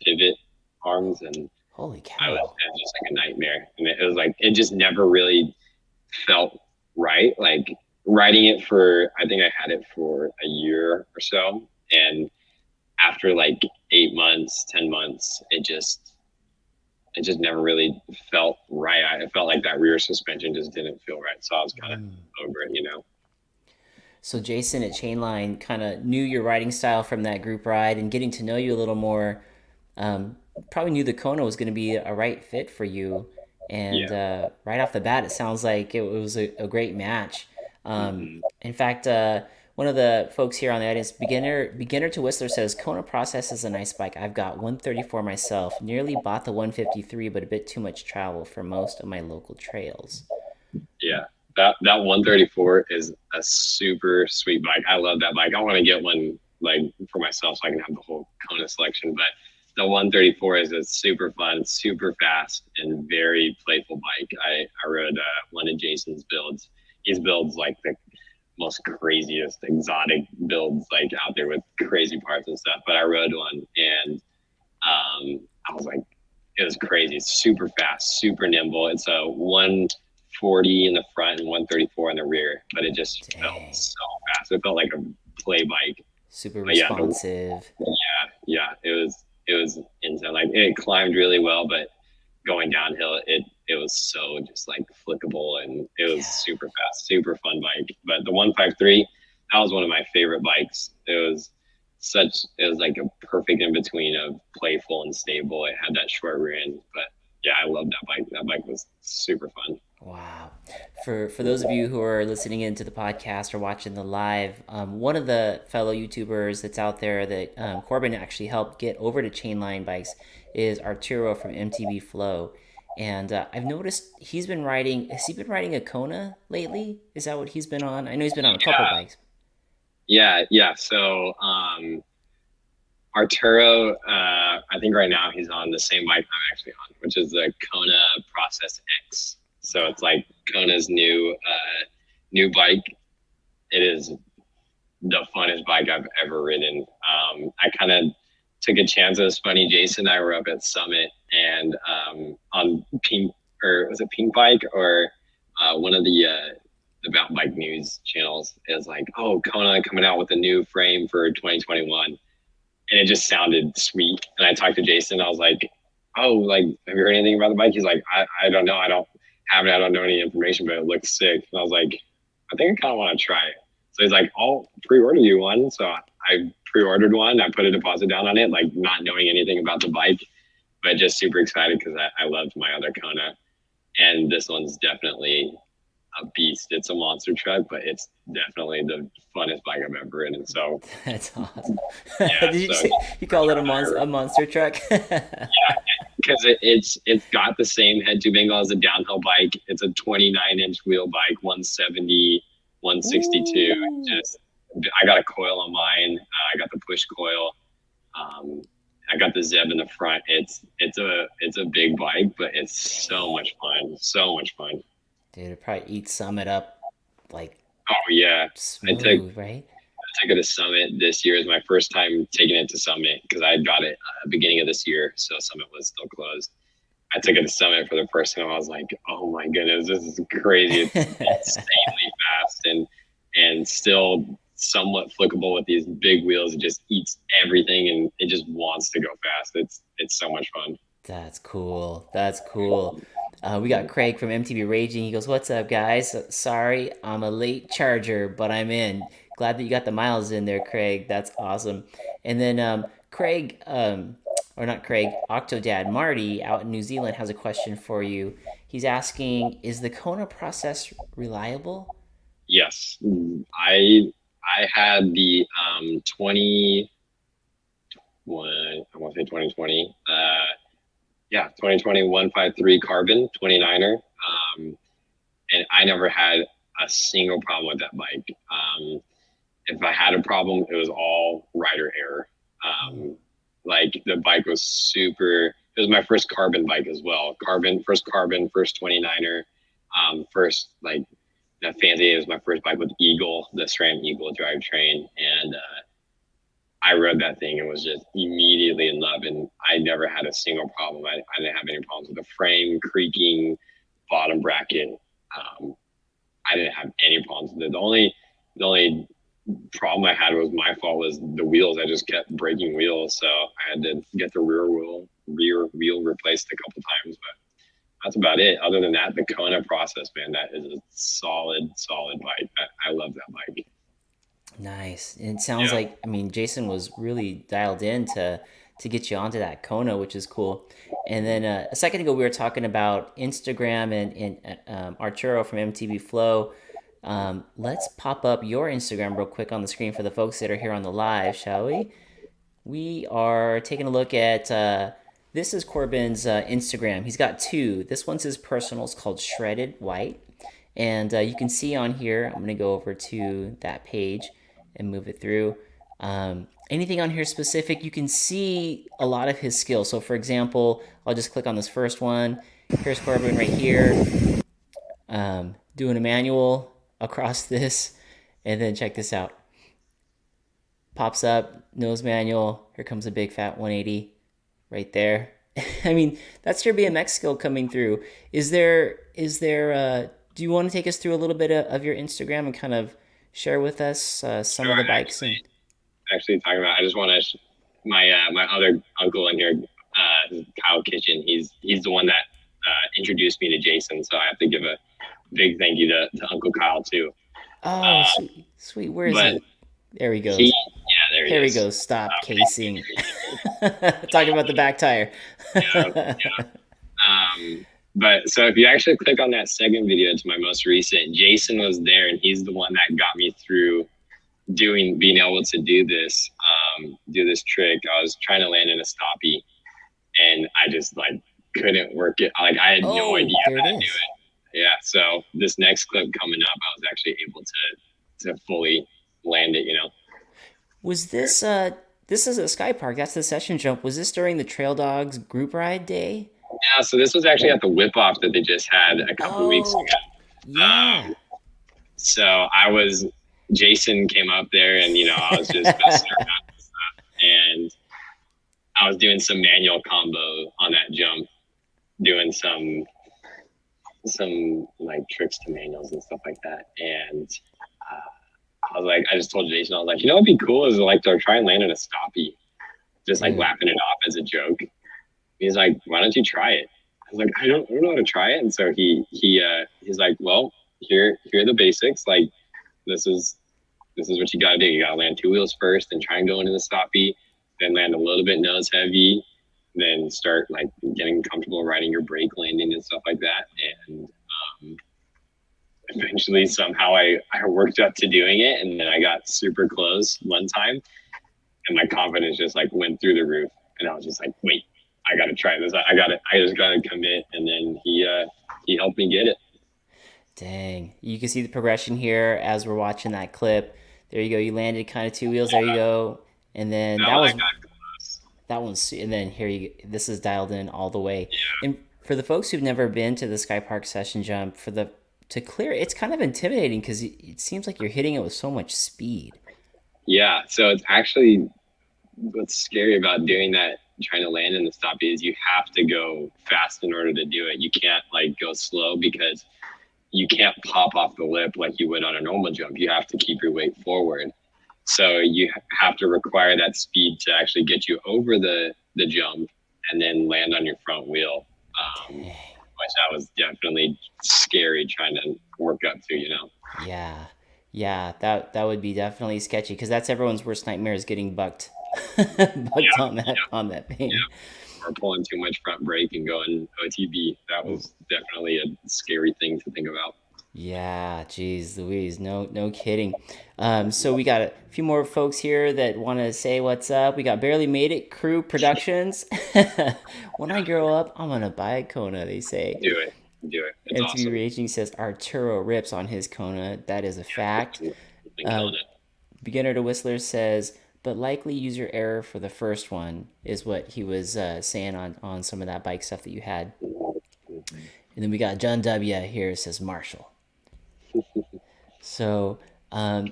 pivot arms, and Holy it cow. was just like a nightmare. And it was like it just never really felt right. Like riding it for, I think I had it for a year or so, and after like 8 months, 10 months, it just never really felt right. I felt like that rear suspension just didn't feel right, so I was kind of over it. So Jason at Chainline kind of knew your riding style from that group ride, and getting to know you a little more, probably knew the Kona was going to be a right fit for you. And Yeah. right off the bat, it sounds like it was a great match. Hmm. In fact, one of the folks here on the audience, beginner to Whistler, says Kona Process is a nice bike. I've got 134 myself. Nearly bought the 153, but a bit too much travel for most of my local trails. Yeah. That 134 is a super sweet bike. I love that bike. I want to get one like for myself so I can have the whole Kona selection. But the 134 is a super fun, super fast, and very playful bike. I rode one of Jason's builds. His builds like the most craziest exotic builds like out there with crazy parts and stuff. But I rode one, and I was like, it was crazy. It's super fast, super nimble. It's a 140 in the front and 134 in the rear, but it just felt Dang. so fast. It felt like a play bike. Super But yeah, responsive. yeah, it was insane. Like it climbed really well, but going downhill, it was so just like flickable, and it was Yeah. super fast, super fun bike. But the 153, that was one of my favorite bikes. It was like a perfect in between of playful and stable. It had that short rear end, but yeah, I love that bike. That bike was super fun. Wow. For those of you who are listening into the podcast or watching the live, one of the fellow YouTubers that's out there that Korbyn actually helped get over to Chainline Bikes is Arturo from MTV Flow. And I've noticed he's been riding. Has he been riding a Kona lately? Is that what he's been on? I know he's been on a couple bikes. Yeah. So Arturo, I think right now he's on the same bike I'm actually on, which is the Kona Process X. So it's like Kona's new bike. It is the funnest bike I've ever ridden. I kind of took a chance. It was funny. Jason and I were up at Summit, and on Pink, or was it Pink Bike, or one of the mountain bike news channels is like, oh, Kona coming out with a new frame for 2021, and it just sounded sweet. And I talked to Jason. I was like, oh, like, have you heard anything about the bike? He's like, I don't know. I don't have it. I don't know any information, but it looks sick. And I was like, I think I kind of want to try it. So he's like, I'll pre-order you one. So I pre-ordered one. I put a deposit down on it, like not knowing anything about the bike, but just super excited because I loved my other Kona. And this one's definitely a beast. It's a monster truck, but it's definitely the funnest bike I've ever ridden. So That's awesome. yeah, Did you so say you call it a monster truck? because it's got the same head tube angle as a downhill bike. It's a 29-inch wheel bike, 170, 162. Ooh. Just I got a coil on mine. I got the push coil. Um, I got the Zeb in the front. It's a big bike, but it's so much fun. So much fun. Dude, it probably eats Summit up like Oh yeah, I took smooth, right? I took it to Summit this year. Is my first time taking it to Summit because I got it beginning of this year, so Summit was still closed. I took it to Summit for the first time. I was like, oh my goodness, this is crazy. It's insanely fast and still somewhat flickable with these big wheels. It just eats everything and it just wants to go fast. It's so much fun. That's cool. That's cool. We got Craig from MTV Raging. He goes, "What's up, guys? Sorry, I'm a late charger, but I'm in. Glad that you got the miles in there, Craig. That's awesome." And then Craig, or not Craig, Octodad Marty out in New Zealand has a question for you. He's asking, "Is the Kona process reliable?" Yes, I had the I want to say 2020. Yeah, 2020 153 Carbon 29er. And I never had a single problem with that bike. if I had a problem, it was all rider error. Like the bike was super. It was my first carbon bike as well. Carbon, first 29er, first like that fancy. It was my first bike with Eagle, the SRAM Eagle drivetrain, and I rode that thing and was just immediately in love. And I never had a single problem. I didn't have any problems with the frame creaking, bottom bracket. I didn't have any problems with it. The only problem I had was my fault was the wheels. I just kept breaking wheels, so I had to get the rear wheel replaced a couple times. But that's about it. Other than that, the Kona process, man, that is a solid bike. I love that bike. Nice. And it sounds like, I mean, Jason was really dialed in to get you onto that Kona, which is cool. And then a second ago, we were talking about Instagram and Arturo from MTV Flow. Let's pop up your Instagram real quick on the screen for the folks that are here on the live, shall we? We are taking a look at this is Korbyn's Instagram. He's got two. This one's his personal. It's called Shredded White. And you can see on here, I'm going to go over to that page and move it through. Anything on here specific, you can see a lot of his skills. So for example, I'll just click on this first one. Here's Korbyn right here, doing a manual across this. And then check this out. Pops up, nose manual. Here comes a big fat 180 right there. I mean, that's your BMX skill coming through. Is there do you want to take us through a little bit of your Instagram and kind of share with us some of the bikes? Actually talking about, I just want to, my other uncle in here, Kyle Kitchen, he's the one that introduced me to Jason. So I have to give a big thank you to Uncle Kyle too. Oh, sweet. Where is he? There he goes. There he goes. Stop casing. Talking about the back tire. Yeah. But so if you actually click on that second video, it's my most recent, Jason was there, and he's the one that got me through being able to do this trick. I was trying to land in a stoppie, and I just like couldn't work it. Like I had no idea how to do it. Yeah. So this next clip coming up, I was actually able to fully land it, Was this this is at Sky Park, that's the session jump. Was this during the Trail Dogs group ride day? Yeah, so this was actually at the whip off that they just had a couple weeks ago. Yeah. So Jason came up there, and I was just messing around and stuff, and I was doing some manual combo on that jump, doing some like tricks to manuals and stuff like that, and I was like, I just told Jason, I was like, what'd be cool is like to try and land in a stoppie, just like laughing it off as a joke. He's like, why don't you try it? I was like, I don't know how to try it. And so he's like, well, here are the basics. Like, this is what you gotta do. You gotta land two wheels first, and try and go into the stoppie, then land a little bit nose heavy, then start like getting comfortable riding your brake landing and stuff like that. And eventually somehow I worked up to doing it, and then I got super close one time, and my confidence just like went through the roof, and I was just like, wait, I gotta try this. I just gotta commit. And then he helped me get it. Dang. You can see the progression here as we're watching that clip. There you go. You landed kind of two wheels. There you go. And then that one's, and then this is dialed in all the way. Yeah. And for the folks who've never been to the Sky Park session jump, to clear, it's kind of intimidating because it seems like you're hitting it with so much speed. Yeah. So it's actually, what's scary about doing that, trying to land in the stoppie, is you have to go fast in order to do it. You can't like go slow, because you can't pop off the lip like you would on a normal jump. You have to keep your weight forward. So you have to require that speed to actually get you over the jump and then land on your front wheel, which that was definitely scary trying to work up to, Yeah, that would be definitely sketchy, because that's everyone's worst nightmare, is getting bucked on that thing. Yeah. Or pulling too much front brake and going OTB. That was definitely a scary thing to think about. Yeah, geez Louise, no kidding. So we got a few more folks here that want to say what's up. We got Barely Made It Crew Productions. When I grow up, I'm gonna buy a Kona, they say. Do it. It's awesome. Raging says Arturo rips on his Kona. That is a fact. Beginner to Whistler says, but likely user error for the first one is what he was saying on some of that bike stuff that you had. And then we got John W. here says Marshall. So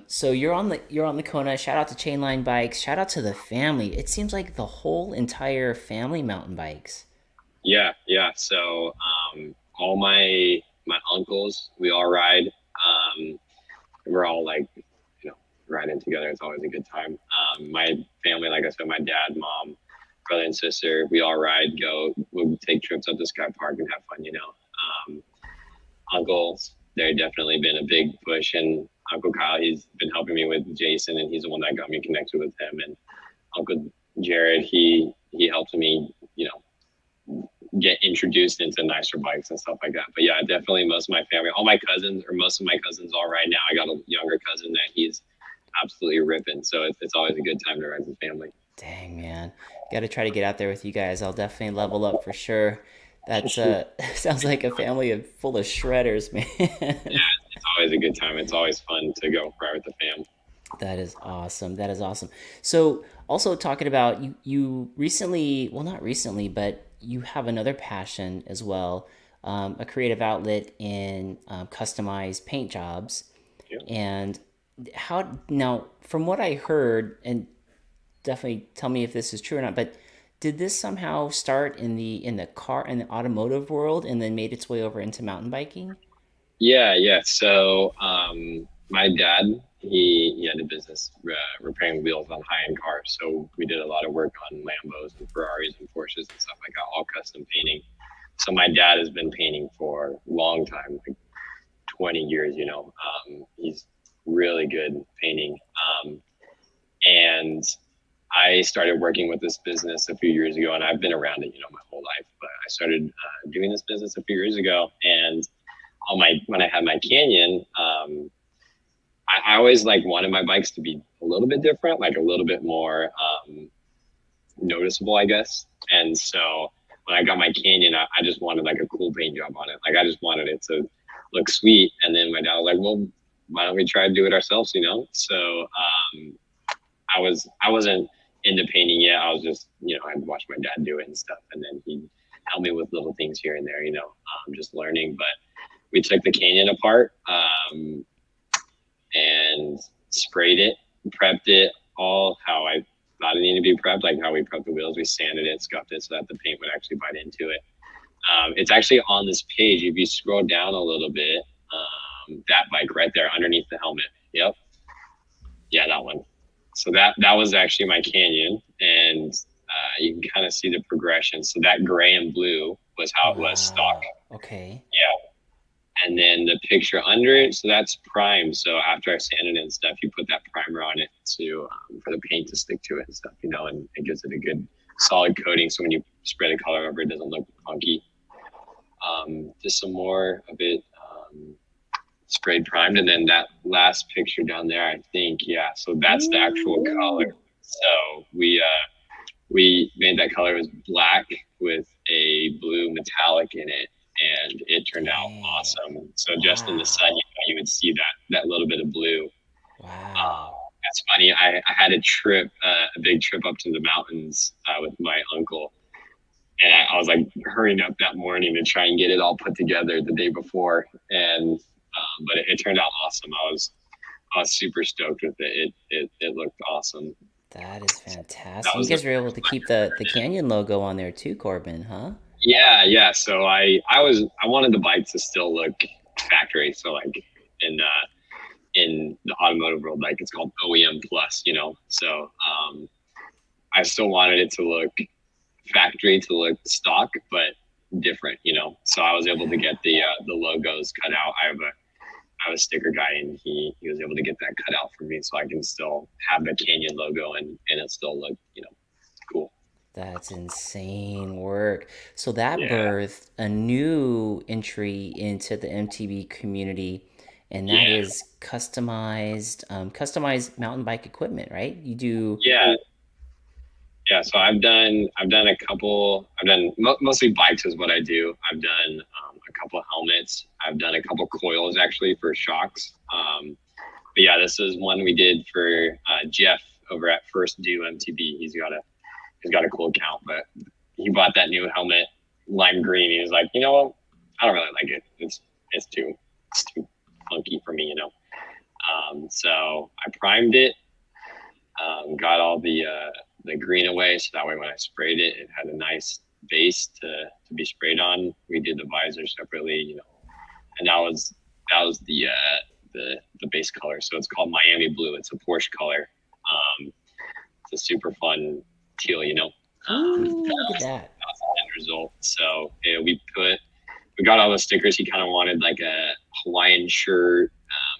so you're on the Kona. Shout out to Chainline Bikes. Shout out to the family. It seems like the whole entire family mountain bikes. Yeah, yeah. So all my uncles, we all ride. We're all like, riding together. It's always a good time. My family, like I said, my dad, mom, brother, and sister, we all ride. We'll take trips up to Sky Park and have fun. Uncles, they've definitely been a big push, and Uncle Kyle, he's been helping me with Jason, and he's the one that got me connected with him. And Uncle Jared, he helped me, get introduced into nicer bikes and stuff like that. But yeah, definitely most of my family, all my cousins, or most of my cousins all right now. I got a younger cousin that he's absolutely ripping. So it's always a good time to ride with family. Dang, man. Got to try to get out there with you guys. I'll definitely level up for sure. That's sounds like a family full of shredders, man. Yeah, it's always a good time. It's always fun to go ride with the fam. That is awesome. That is awesome. So, also talking about you recently, well, not recently, but you have another passion as well, a creative outlet in customized paint jobs. Yeah. And how now, from what I heard, and definitely tell me if this is true or not, but did this somehow start in the car in the automotive world and then made its way over into mountain biking? Yeah. So my dad, he had a business repairing wheels on high-end cars. So we did a lot of work on Lambos and Ferraris and Porsches and stuff like that, all custom painting. So my dad has been painting for a long time, like 20 years, he's really good painting. And I started working with this business a few years ago, and I've been around it, my whole life. But I started doing this business a few years ago, and when I had my Canyon, I always wanted my bikes to be a little bit different, like a little bit more noticeable, I guess. And so when I got my Canyon, I just wanted like a cool paint job on it. Like I just wanted it to look sweet. And then my dad was like, well, why don't we try to do it ourselves, So I wasn't into painting yet. I was just, I'd watch my dad do it and stuff. And then he'd help me with little things here and there, just learning. But we took the Canyon apart and sprayed it, prepped it all how I thought it needed to be prepped, like how we prepped the wheels. We sanded it, scuffed it so that the paint would actually bite into it. It's actually on this page. If you scroll down a little bit, that bike right there underneath the helmet. Yep. Yeah, that one. So that was actually my Canyon, and you can kind of see the progression. So that gray and blue was how it was stock. Okay. Yeah. And then the picture under it, so that's prime. So after I sanded it and stuff, you put that primer on it for the paint to stick to it and stuff, and it gives it a good solid coating. So when you spray the color over, it doesn't look funky. Just some more of it sprayed primed, and then that last picture down there, I think, yeah. So that's the actual color. So we made that color. It was black with a blue metallic in it, and it turned out awesome. So just in the sun, you would see that little bit of blue. Wow. That's funny. I had a big trip up to the mountains with my uncle, and I was like hurrying up that morning to try and get it all put together the day before, and but it turned out awesome. I was super stoked with it. It looked awesome. That is fantastic. You guys were able to keep the Canyon logo on there too, Korbyn, huh? Yeah. So I wanted the bike to still look factory. So like in the automotive world, like it's called OEM plus, So I still wanted it to look factory, to look stock, but different, So I was able to get the logos cut out. I have a sticker guy, and he was able to get that cut out for me, so I can still have the Canyon logo and it still look, cool. That's insane work. So that birthed a new entry into the MTB community, and that is customized mountain bike equipment, right? You do. Yeah. So I've done a couple. Mostly bikes is what I do. I've done a couple helmets. I've done a couple coils actually for shocks. But yeah, this is one we did for Jeff over at First Do MTV. He's got a cool account, but he bought that new helmet, lime green. He was like, you know what? I don't really like it. It's too funky for me, you know. So I primed it, got all the green away, so that way when I sprayed it, it had a nice base to be sprayed on. We did the visor separately, you know, and that was the base color. So it's called Miami Blue. It's a Porsche color. It's a super fun teal, you know. Ooh, look at that. That was the end result. So yeah, we got all the stickers. He kind of wanted like a Hawaiian shirt,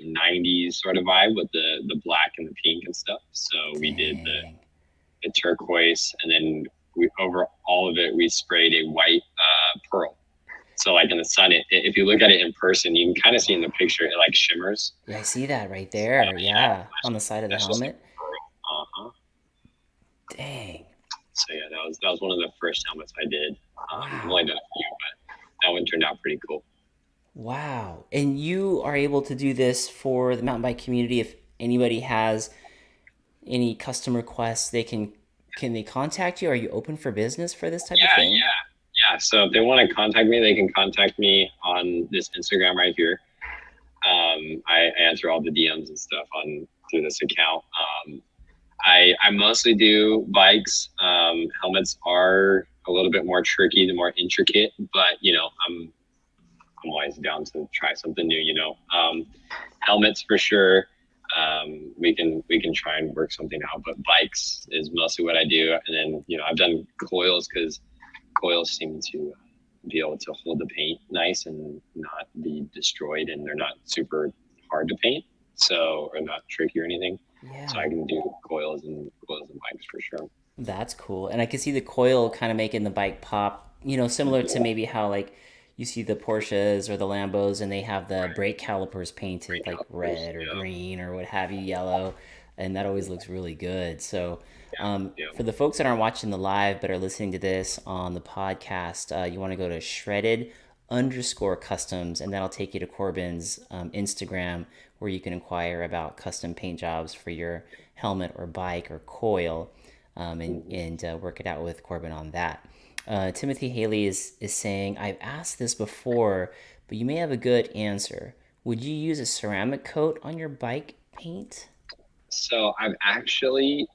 90s sort of vibe with the black and the pink and stuff. So we did the turquoise, and then we over all of it we sprayed a white pearl. So like in the sun, if you look at it in person, you can kind of see in the picture it like shimmers. Yeah, I see that right there. Yeah, on the side of the That's just like helmet. pearl. Uh-huh. Dang. So yeah, that was one of the first helmets I did. I've Wow. only done a few, but that one turned out pretty cool. Wow. And you are able to do this for the mountain bike community. If anybody has any custom requests, can they contact you? Are you open for business for this type of Yeah, thing? yeah. So if they want to contact me, they can contact me on this Instagram right here. I answer all the DMs and stuff on through this account. I mostly do bikes. Helmets are a little bit more tricky, the more intricate, but you know, I'm always down to try something new. You know, helmets for sure. We can try and work something out, but bikes is mostly what I do. And then you know, I've done coils because coils seem to be able to hold the paint nice and not be destroyed, and they're not super hard to paint, so or not tricky or anything. So Yeah. I can do coils and bikes for sure. That's cool. And I can see the coil kind of making the bike pop, similar to maybe how like you see the Porsches or the Lambos and they have the brake calipers painted Great like calipers. red or Yeah, green or what have you, yellow, and that always looks really good. So, yeah, for the folks that aren't watching the live but are listening to this on the podcast, you want to go to shredded_customs, and that'll take you to Corbyn's Instagram where you can inquire about custom paint jobs for your helmet or bike or coil, and work it out with Korbyn on that. Timothy Haley is saying, I've asked this before, but you may have a good answer. Would you use a ceramic coat on your bike paint? So I've actually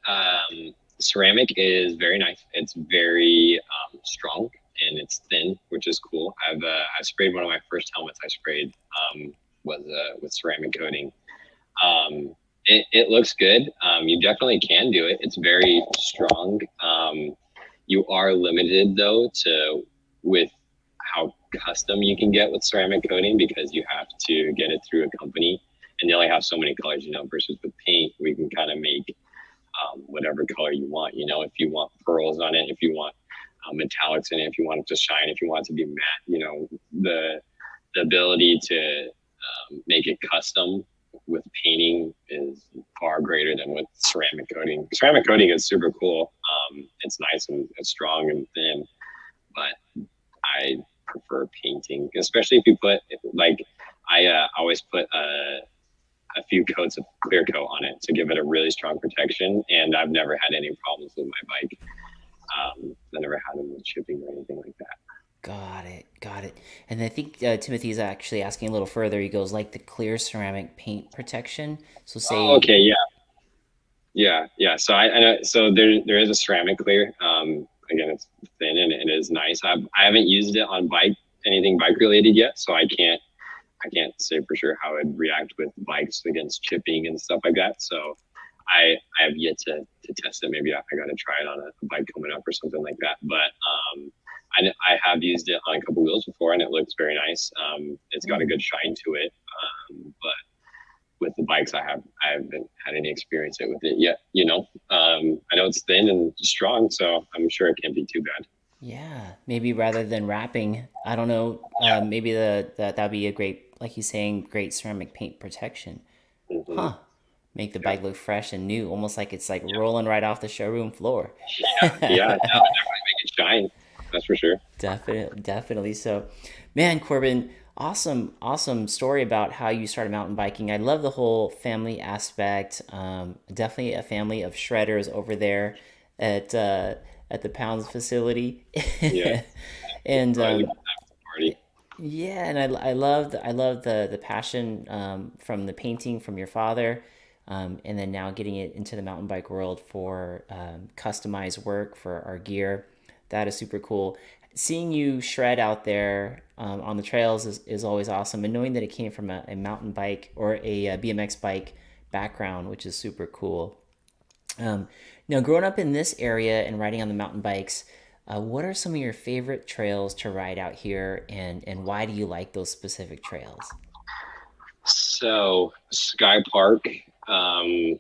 ceramic is very nice. It's very strong and it's thin, which is cool. I sprayed one of my first helmets. I sprayed was with ceramic coating. It looks good. You definitely can do it. It's very strong. You are limited though to with how custom you can get with ceramic coating because you have to get it through a company and they only have so many colors, you know, versus with paint, we can kind of make whatever color you want. You know, if you want pearls on it, if you want metallics in it, if you want it to shine, if you want it to be matte, you know, the ability to make it custom with painting is far greater than with ceramic coating. Ceramic coating is super cool. It's nice and it's strong and thin, but I prefer painting, especially if you put like I always put a few coats of clear coat on it to give it a really strong protection. And I've never had any problems with my bike. I never had them with chipping or anything like that. Got it, got it. And I think Timothy is actually asking a little further. He goes, like the clear ceramic paint protection. So, Oh, say, okay, yeah, yeah. So I know. So there is a ceramic clear. Again, it's thin and it is nice. I haven't used it on anything bike related yet, so I can't say for sure how it'd react with bikes against chipping and stuff like that. So I have yet to test it. Maybe I got to try it on a bike coming up or something like that. But I have used it on a couple wheels before, and it looks very nice. It's got a good shine to it. But with the bikes, I haven't had any experience with it yet. You know, I know it's thin and strong, so I'm sure it can't be too bad. yeah, maybe rather than wrapping, I don't know, maybe that'd be a great, like he's saying, great ceramic paint protection. Hmm. Huh. Make the Yeah, bike look fresh and new, almost like it's like rolling right off the showroom floor. yeah. That would definitely make it shine. That's for sure. Definitely, definitely. So, man, Corbin, Awesome story about how you started mountain biking. I love the whole family aspect. Definitely a family of shredders over there at uh, at the Pounds facility, Yeah, and always a good time at the party. yeah, and I love the passion from the painting from your father, and then now getting it into the mountain bike world for customized work for our gear. That is super cool. Seeing you shred out there on the trails is always awesome, and knowing that it came from a mountain bike or a BMX bike background, which is super cool. Um, Now, growing up in this area and riding on the mountain bikes, what are some of your favorite trails to ride out here, and why do you like those specific trails? So Sky Park um,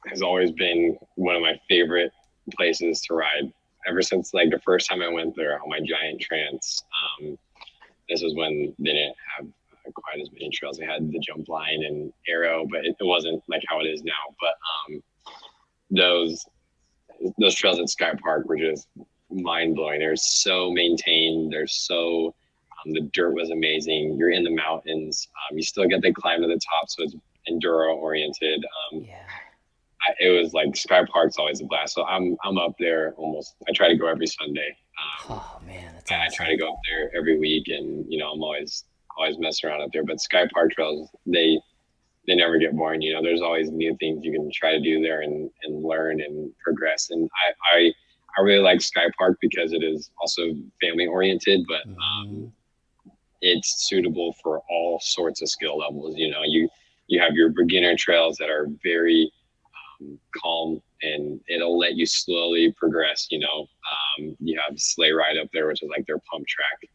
has always been one of my favorite places to ride. Ever since like the first time I went there on my giant trance, this was when they didn't have quite as many trails. They had the jump line and arrow, but it wasn't like how it is now. But those those trails at Sky Park were just mind blowing. They're so maintained. They're so the dirt was amazing. You're in the mountains. You still get the climb to the top, so it's enduro oriented. Yeah. It was like Sky Park's always a blast. So I'm up there almost. I try to go every Sunday. Oh man, that's I try awesome. to go up there every week, and I'm always messing around up there. But Sky Park trails, they never get boring. There's always new things you can try to do there and learn and progress. And I really like Sky Park because it is also family oriented, but Hmm. it's suitable for all sorts of skill levels. You have your beginner trails that are very calm and it'll let you slowly progress. You have sleigh ride up there, which is like their pump track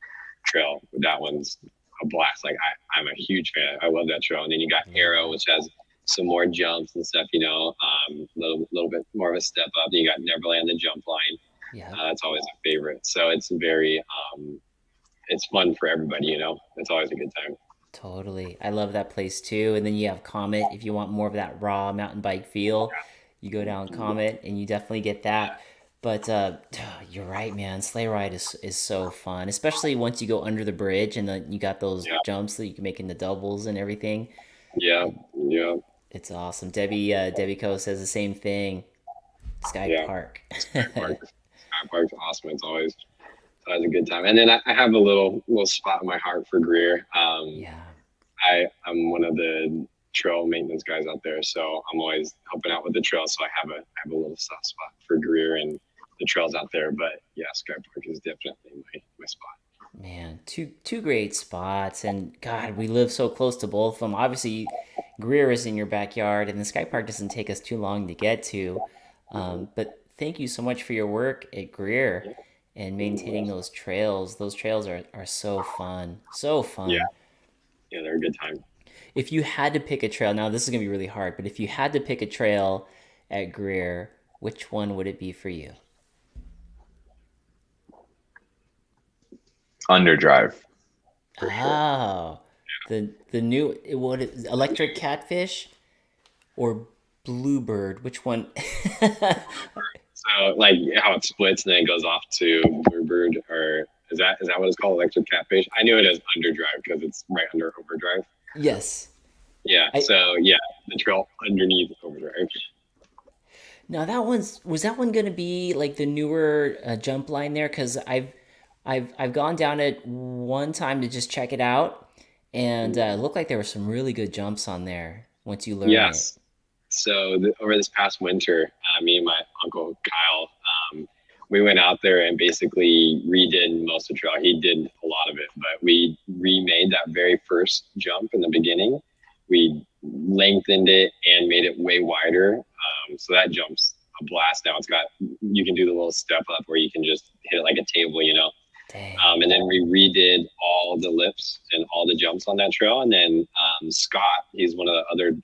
trail. That one's a blast. Like I'm a huge fan. I love that trail. And then you got Love Arrow, that. which has some more jumps and stuff. Little bit more of a step up. Then you got Neverland, the jump line. Yep. That's always a favorite. So it's fun for everybody. It's always a good time. Totally. I love that place too. And then you have Comet if you want more of that raw mountain bike feel. You go down Comet and you definitely get that. But you're right, man. Sleigh ride is so fun, especially once you go under the bridge and then you got those Yeah, jumps that you can make in the doubles and everything. yeah, And yeah, it's awesome. Debbie Co says the same thing. Sky yeah. Park. Sky Park. Sky Park's awesome. It's always a good time. And then I have a little spot in my heart for Greer. Yeah. I'm one of the trail maintenance guys out there, so I'm always helping out with the trails. So I have a little soft spot for Greer and the trails out there. But yeah, Sky Park is definitely my spot. Man, two great spots, and God, we live so close to both of them. Obviously, Greer is in your backyard, and the Sky Park doesn't take us too long to get to. But thank you so much for your work at Greer and maintaining those trails. Those trails are so fun, so Yeah, fun. yeah, they're a good time. If you had to pick a trail, now this is gonna be really hard, but if you had to pick a trail at Greer, which one would it be for you? Underdrive for sure. Oh, the new what electric catfish or bluebird? Which one? So like how it splits and then it goes off to Bluebird, or is that what it's called, electric catfish? I knew it as underdrive because it's right under overdrive. Yes. Yeah. I So yeah, the trail underneath overdrive. Now that one's was that one gonna be like the newer jump line there? Because I've gone down it one time to just check it out, and it looked like there were some really good jumps on there once you learn it. Yes. So over this past winter, me and my uncle Kyle, we went out there and basically redid most of the trail. He did a lot of it, but we remade that very first jump in the beginning. We lengthened it and made it way wider. So that jump's a blast now. You can do the little step up where you can just hit it like a table. Dang. And then we redid all the lips and all the jumps on that trail. And then Scott, he's one of the other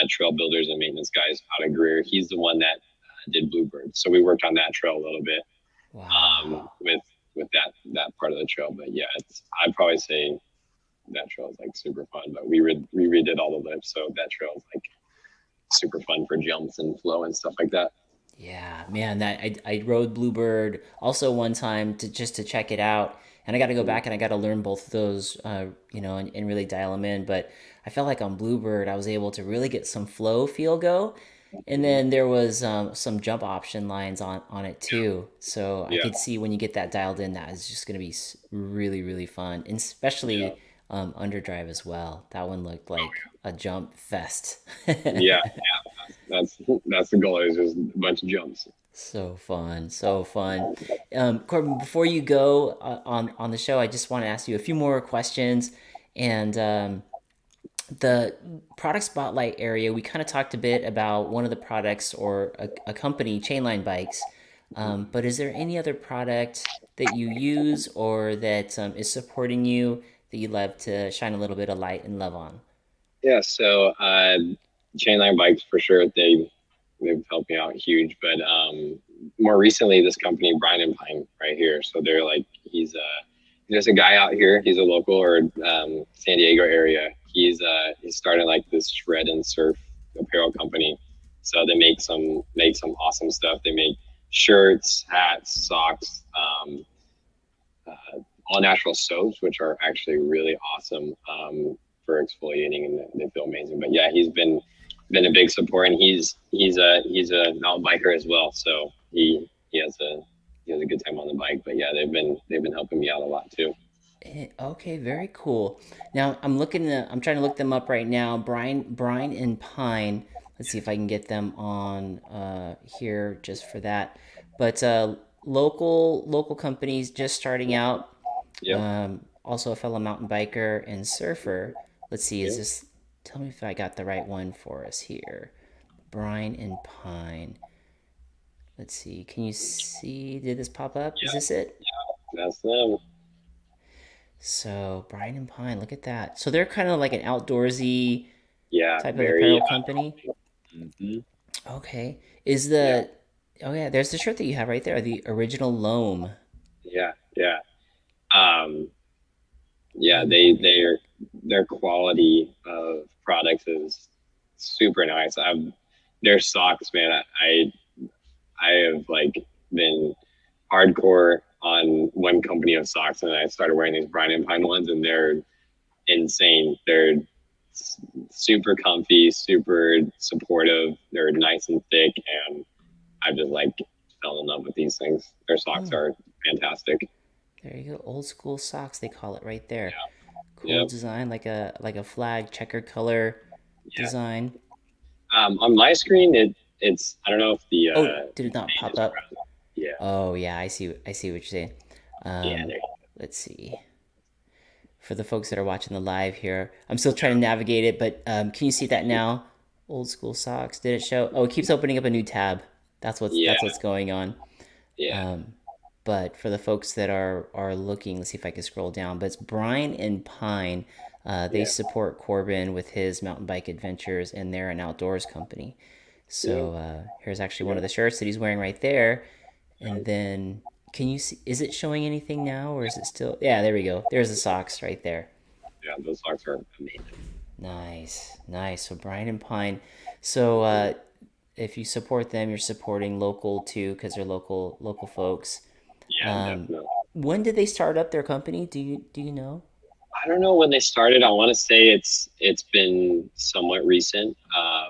trail builders and maintenance guys out of Greer. He's the one that did Bluebird. So we worked on that trail a little bit Wow. with that part of the trail. But yeah, I'd probably say that trail is like super fun. But we redid all the lips, so that trail is like super fun for jumps and flow and stuff like that. Yeah, man, that I rode Bluebird also one time to just to check it out, and I got to go back and I got to learn both of those, and really dial them in. But I felt like on Bluebird, I was able to really get some flow feel go. And then there was some jump option lines on it too. So I Yeah. could see when you get that dialed in, that is just going to be really, really fun. And Yeah. especially Underdrive as well. That one looked like a jump fest. Yeah. That's the goal, is just a bunch of jumps. So fun, so fun. Corbin, before you go on the show, I just want to ask you a few more questions. And the product spotlight area, we kind of talked a bit about one of the products or a company, Chainline Bikes. But is there any other product that you use or that is supporting you that you'd love to shine a little bit of light and love on? Yeah. So Chainline Bikes for sure. They've helped me out huge. But more recently, this company, Brian and Pine, right here. So they're like, there's a guy out here. He's a local or San Diego area. He's started like this shred and surf apparel company. So they make some awesome stuff. They make shirts, hats, socks, all natural soaps, which are actually really awesome for exfoliating, and they feel amazing. But yeah, he's been a big support, and he's a mountain biker as well. So he has a good time on the bike. But yeah, they've been helping me out a lot too. Okay, very cool. Now I'm trying to look them up right now. Brine and Pine. Let's see if I can get them on here just for that. But local companies just starting out. Yeah. Also a fellow mountain biker and surfer. Let's see, is Yeah. this? Tell me if I got the right one for us here. Brine and Pine. Let's see. Can you see? Did this pop up? Is Yeah. this it? That's them. So Brine and Pine, look at that. So they're kind of like an outdoorsy Yeah. type of Very. apparel company. Mhm. Okay. Is Yeah. the Oh yeah, there's the shirt that you have right there, the original Loam. Yeah. Yeah. Um, yeah, Loam Army. their quality of products is super nice. Their socks, man. I have like been hardcore on one company of socks, and I started wearing these Brian and Pine ones, and they're insane. They're super comfy, super supportive. They're nice and thick, and I just like fell in love with these things. Their socks Oh, are fantastic. there you go. Old school socks, they call it right there. Cool Yeah. design, like a flag, checkered color Yeah. design. On my screen, it's I don't know if the Oh, did it not name pop is up? present. Yeah, Oh yeah, I see what you're saying. yeah, Um, there. let's see. For the folks that are watching the live here, I'm still trying to navigate it, but can you see that now? Old school socks. Did it show? Oh, it keeps opening up a new tab. Yeah, That's what's going on. yeah, Um, but for the folks that are looking, let's see if I can scroll down. But it's Brine and Pine. They yeah, support Corbin with his mountain bike adventures, and they're an outdoors company. yeah. So here's actually one of the shirts that he's wearing right there. And then, can you see? Is it showing anything now, or is it still? Yeah, there we go. There's the socks right there. Yeah, those socks are amazing. Nice, nice. So Brine and Pine. So if you support them, you're supporting local too, because they're local folks. Yeah, Um, definitely. when did they start up their company? Do you know? I don't know when they started. I want to say it's been somewhat recent. I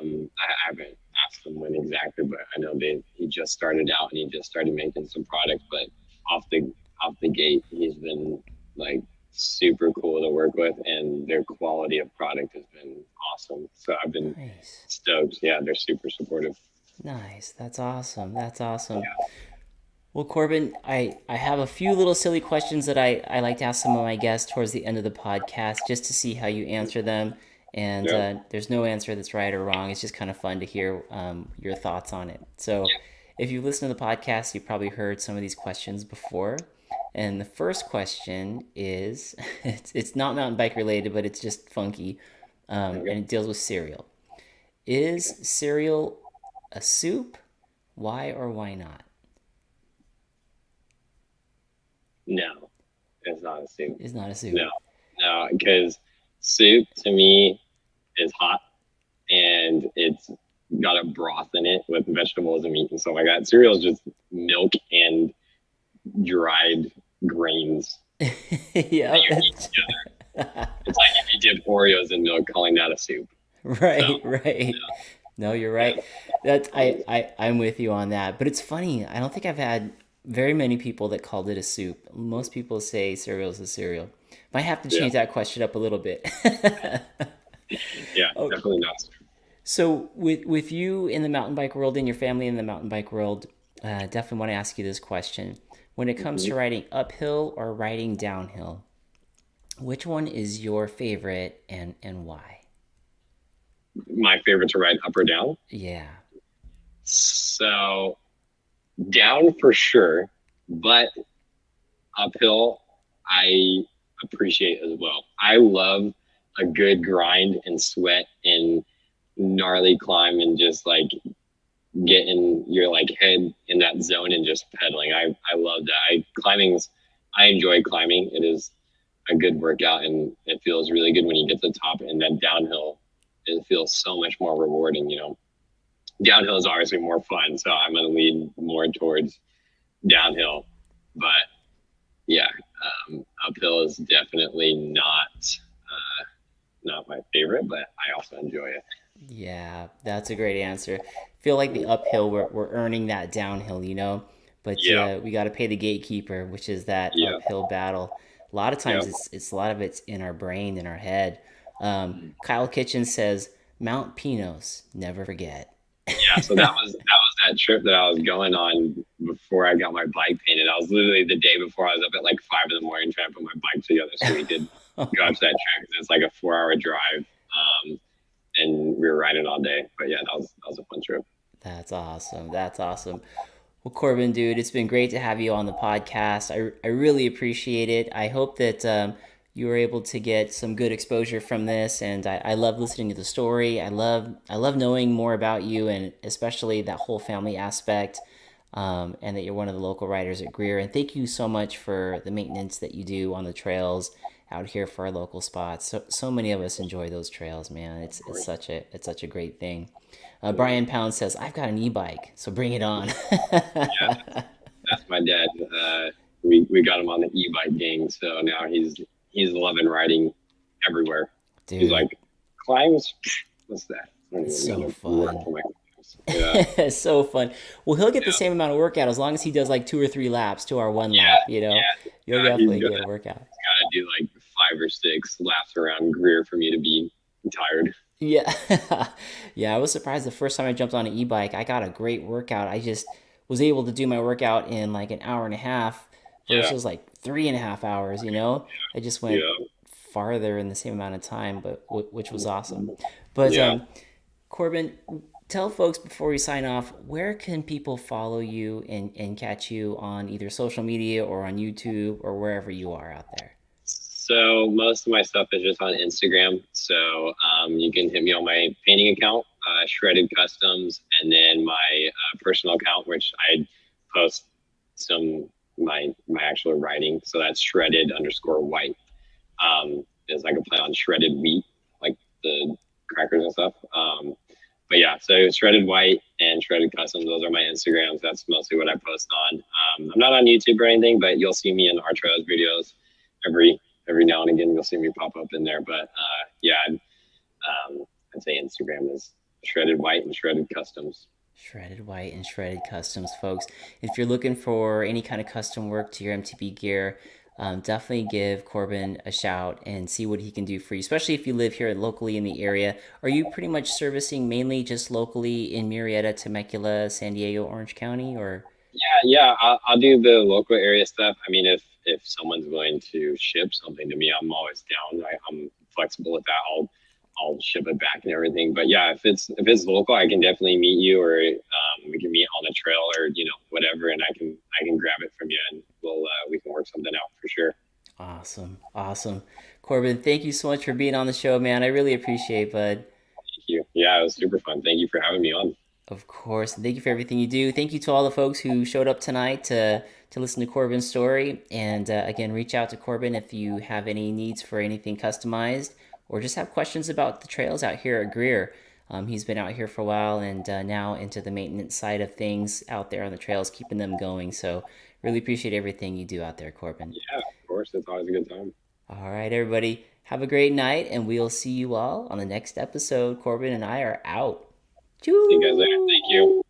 haven't asked them when exactly, but I know he just started out and he just started making some products. But off the off the gate, he's been like super cool to work with, and their quality of product has been awesome. So I've been Nice, stoked. Yeah, they're super supportive. nice. That's awesome. That's awesome. Well, Corbin, I have a few little silly questions that I like to ask some of my guests towards the end of the podcast just to see how you answer them. And Yeah, there's no answer that's right or wrong. It's just kind of fun to hear your thoughts on it. So, if you listen to the podcast, you've probably heard some of these questions before. And the first question is it's not mountain bike related, but it's just funky. okay. And it deals with cereal. Is cereal a soup? Why or why not? No, it's not a soup. Is not a soup. No, no, because soup to me is hot and it's got a broth in it with vegetables and meat and stuff like that. Cereal is just milk and dried grains Yeah. You eat together. It's like if you dip Oreos in milk, calling that a soup. So Right, right. No, you're yeah, right. That I'm with you on that. But it's funny. I don't think I've had very many people that called it a soup. Most people say cereal is a cereal. Might have to yeah, change that question up a little bit. yeah, Oh, definitely not soup. so with you in the mountain bike world and your family in the mountain bike world, definitely want to ask you this question. When it comes to Mhm. riding uphill or riding downhill, which one is your favorite and why? My favorite to ride up or down. Yeah. So down for sure, but uphill I appreciate as well. I love a good grind and sweat and gnarly climb and just like getting your like head in that zone and just pedaling. I love that. I enjoy climbing. It is a good workout and it feels really good when you get to the top, and then downhill it feels so much more rewarding, you know. Downhill is obviously more fun, so I'm gonna lean more towards downhill. But yeah, uphill is definitely not my favorite, but I also enjoy it. Yeah, that's a great answer. Feel like the uphill, we're earning that downhill, but Yeah, we got to pay the gatekeeper, which is that yeah, uphill battle. A lot of yeah. times it's a lot of it's in our brain, in our head. Kyle Kitchen says, Mount Pinos, never forget. Yeah, so that was that trip that I was going on before I got my bike painted. I was literally the day before I was up at like 5 in the morning trying to put my bike together so we could go up to that track. 'Cause it's like a 4 hour drive, and we were riding all day. But yeah, that was a fun trip. That's awesome. That's awesome. Well, Corbin, dude, it's been great to have you on the podcast. I really appreciate it. I hope that you were able to get some good exposure from this, and I love listening to the story. I love knowing more about you, and especially that whole family aspect, and that you're one of the local riders at Greer. And thank you so much for the maintenance that you do on the trails out here for our local spots. So many of us enjoy those trails, man. It's such a great thing. Brian Pound says, "I've got an e-bike, so bring it on." Yeah, that's my dad. We got him on the e-bike gang, so now he's loving riding everywhere. He's Dude, like climbs. What's that? I don't it's even so know the word fun. for my climbs. Yeah, It's so fun. Well, he'll get the yeah, same amount of workout as long as he does like 2 or 3 laps to our one yeah, lap. You'll He's definitely get a gonna workout. gotta do like 5 or 6 laps around Greer for me to be tired. Yeah, yeah. I was surprised the first time I jumped on an e-bike. I got a great workout. I just was able to do my workout in like an hour and a half Yeah, versus like 3.5 hours. I just went yeah. farther in the same amount of time, but which was awesome. But Yeah. Corbin, tell folks before we sign off, where can people follow you and catch you on either social media or on YouTube or wherever you are out there? So most of my stuff is just on Instagram. So you can hit me on my painting account, Shredded Customs, and then my personal account, which I post some my actual writing. So that's shredded underscore white. Is like a play on shredded wheat, like the crackers and stuff. But yeah, so shredded white and shredded customs. Those are my Instagrams. That's mostly what I post on. I'm not on YouTube or anything, but you'll see me in our trails videos every every now and again. You'll see me pop up in there. But yeah, I'd say Instagram is shredded white and shredded customs. Shredded White and Shredded Customs, folks. If you're looking for any kind of custom work to your MTB gear, definitely give Corbin a shout and see what he can do for you, especially if you live here locally in the area. Are you pretty much servicing mainly just locally in Murrieta, Temecula, San Diego, Orange County, or? Yeah. I'll do the local area stuff. I mean, if someone's willing to ship something to me, I'm always down. I'm flexible with that. I'll ship it back and everything. But yeah, if it's local, I can definitely meet you, or we can meet on the trail, or whatever, and I can grab it from you, and we can work something out for sure. Awesome, awesome. Corbin, thank you so much for being on the show, man. I really appreciate it, bud. Thank you. Yeah, it was super fun. Thank you for having me on. Of course. And thank you for everything you do. Thank you to all the folks who showed up tonight to listen to Corbin's story. And again, reach out to Corbin if you have any needs for anything customized or just have questions about the trails out here at Greer. He's been out here for a while and now into the maintenance side of things out there on the trails, keeping them going. So really appreciate everything you do out there, Corbin. Yeah, of course. It's always a good time. All right, everybody. Have a great night, and we'll see you all on the next episode. Korbyn and I are out. See you guys later. Thank you.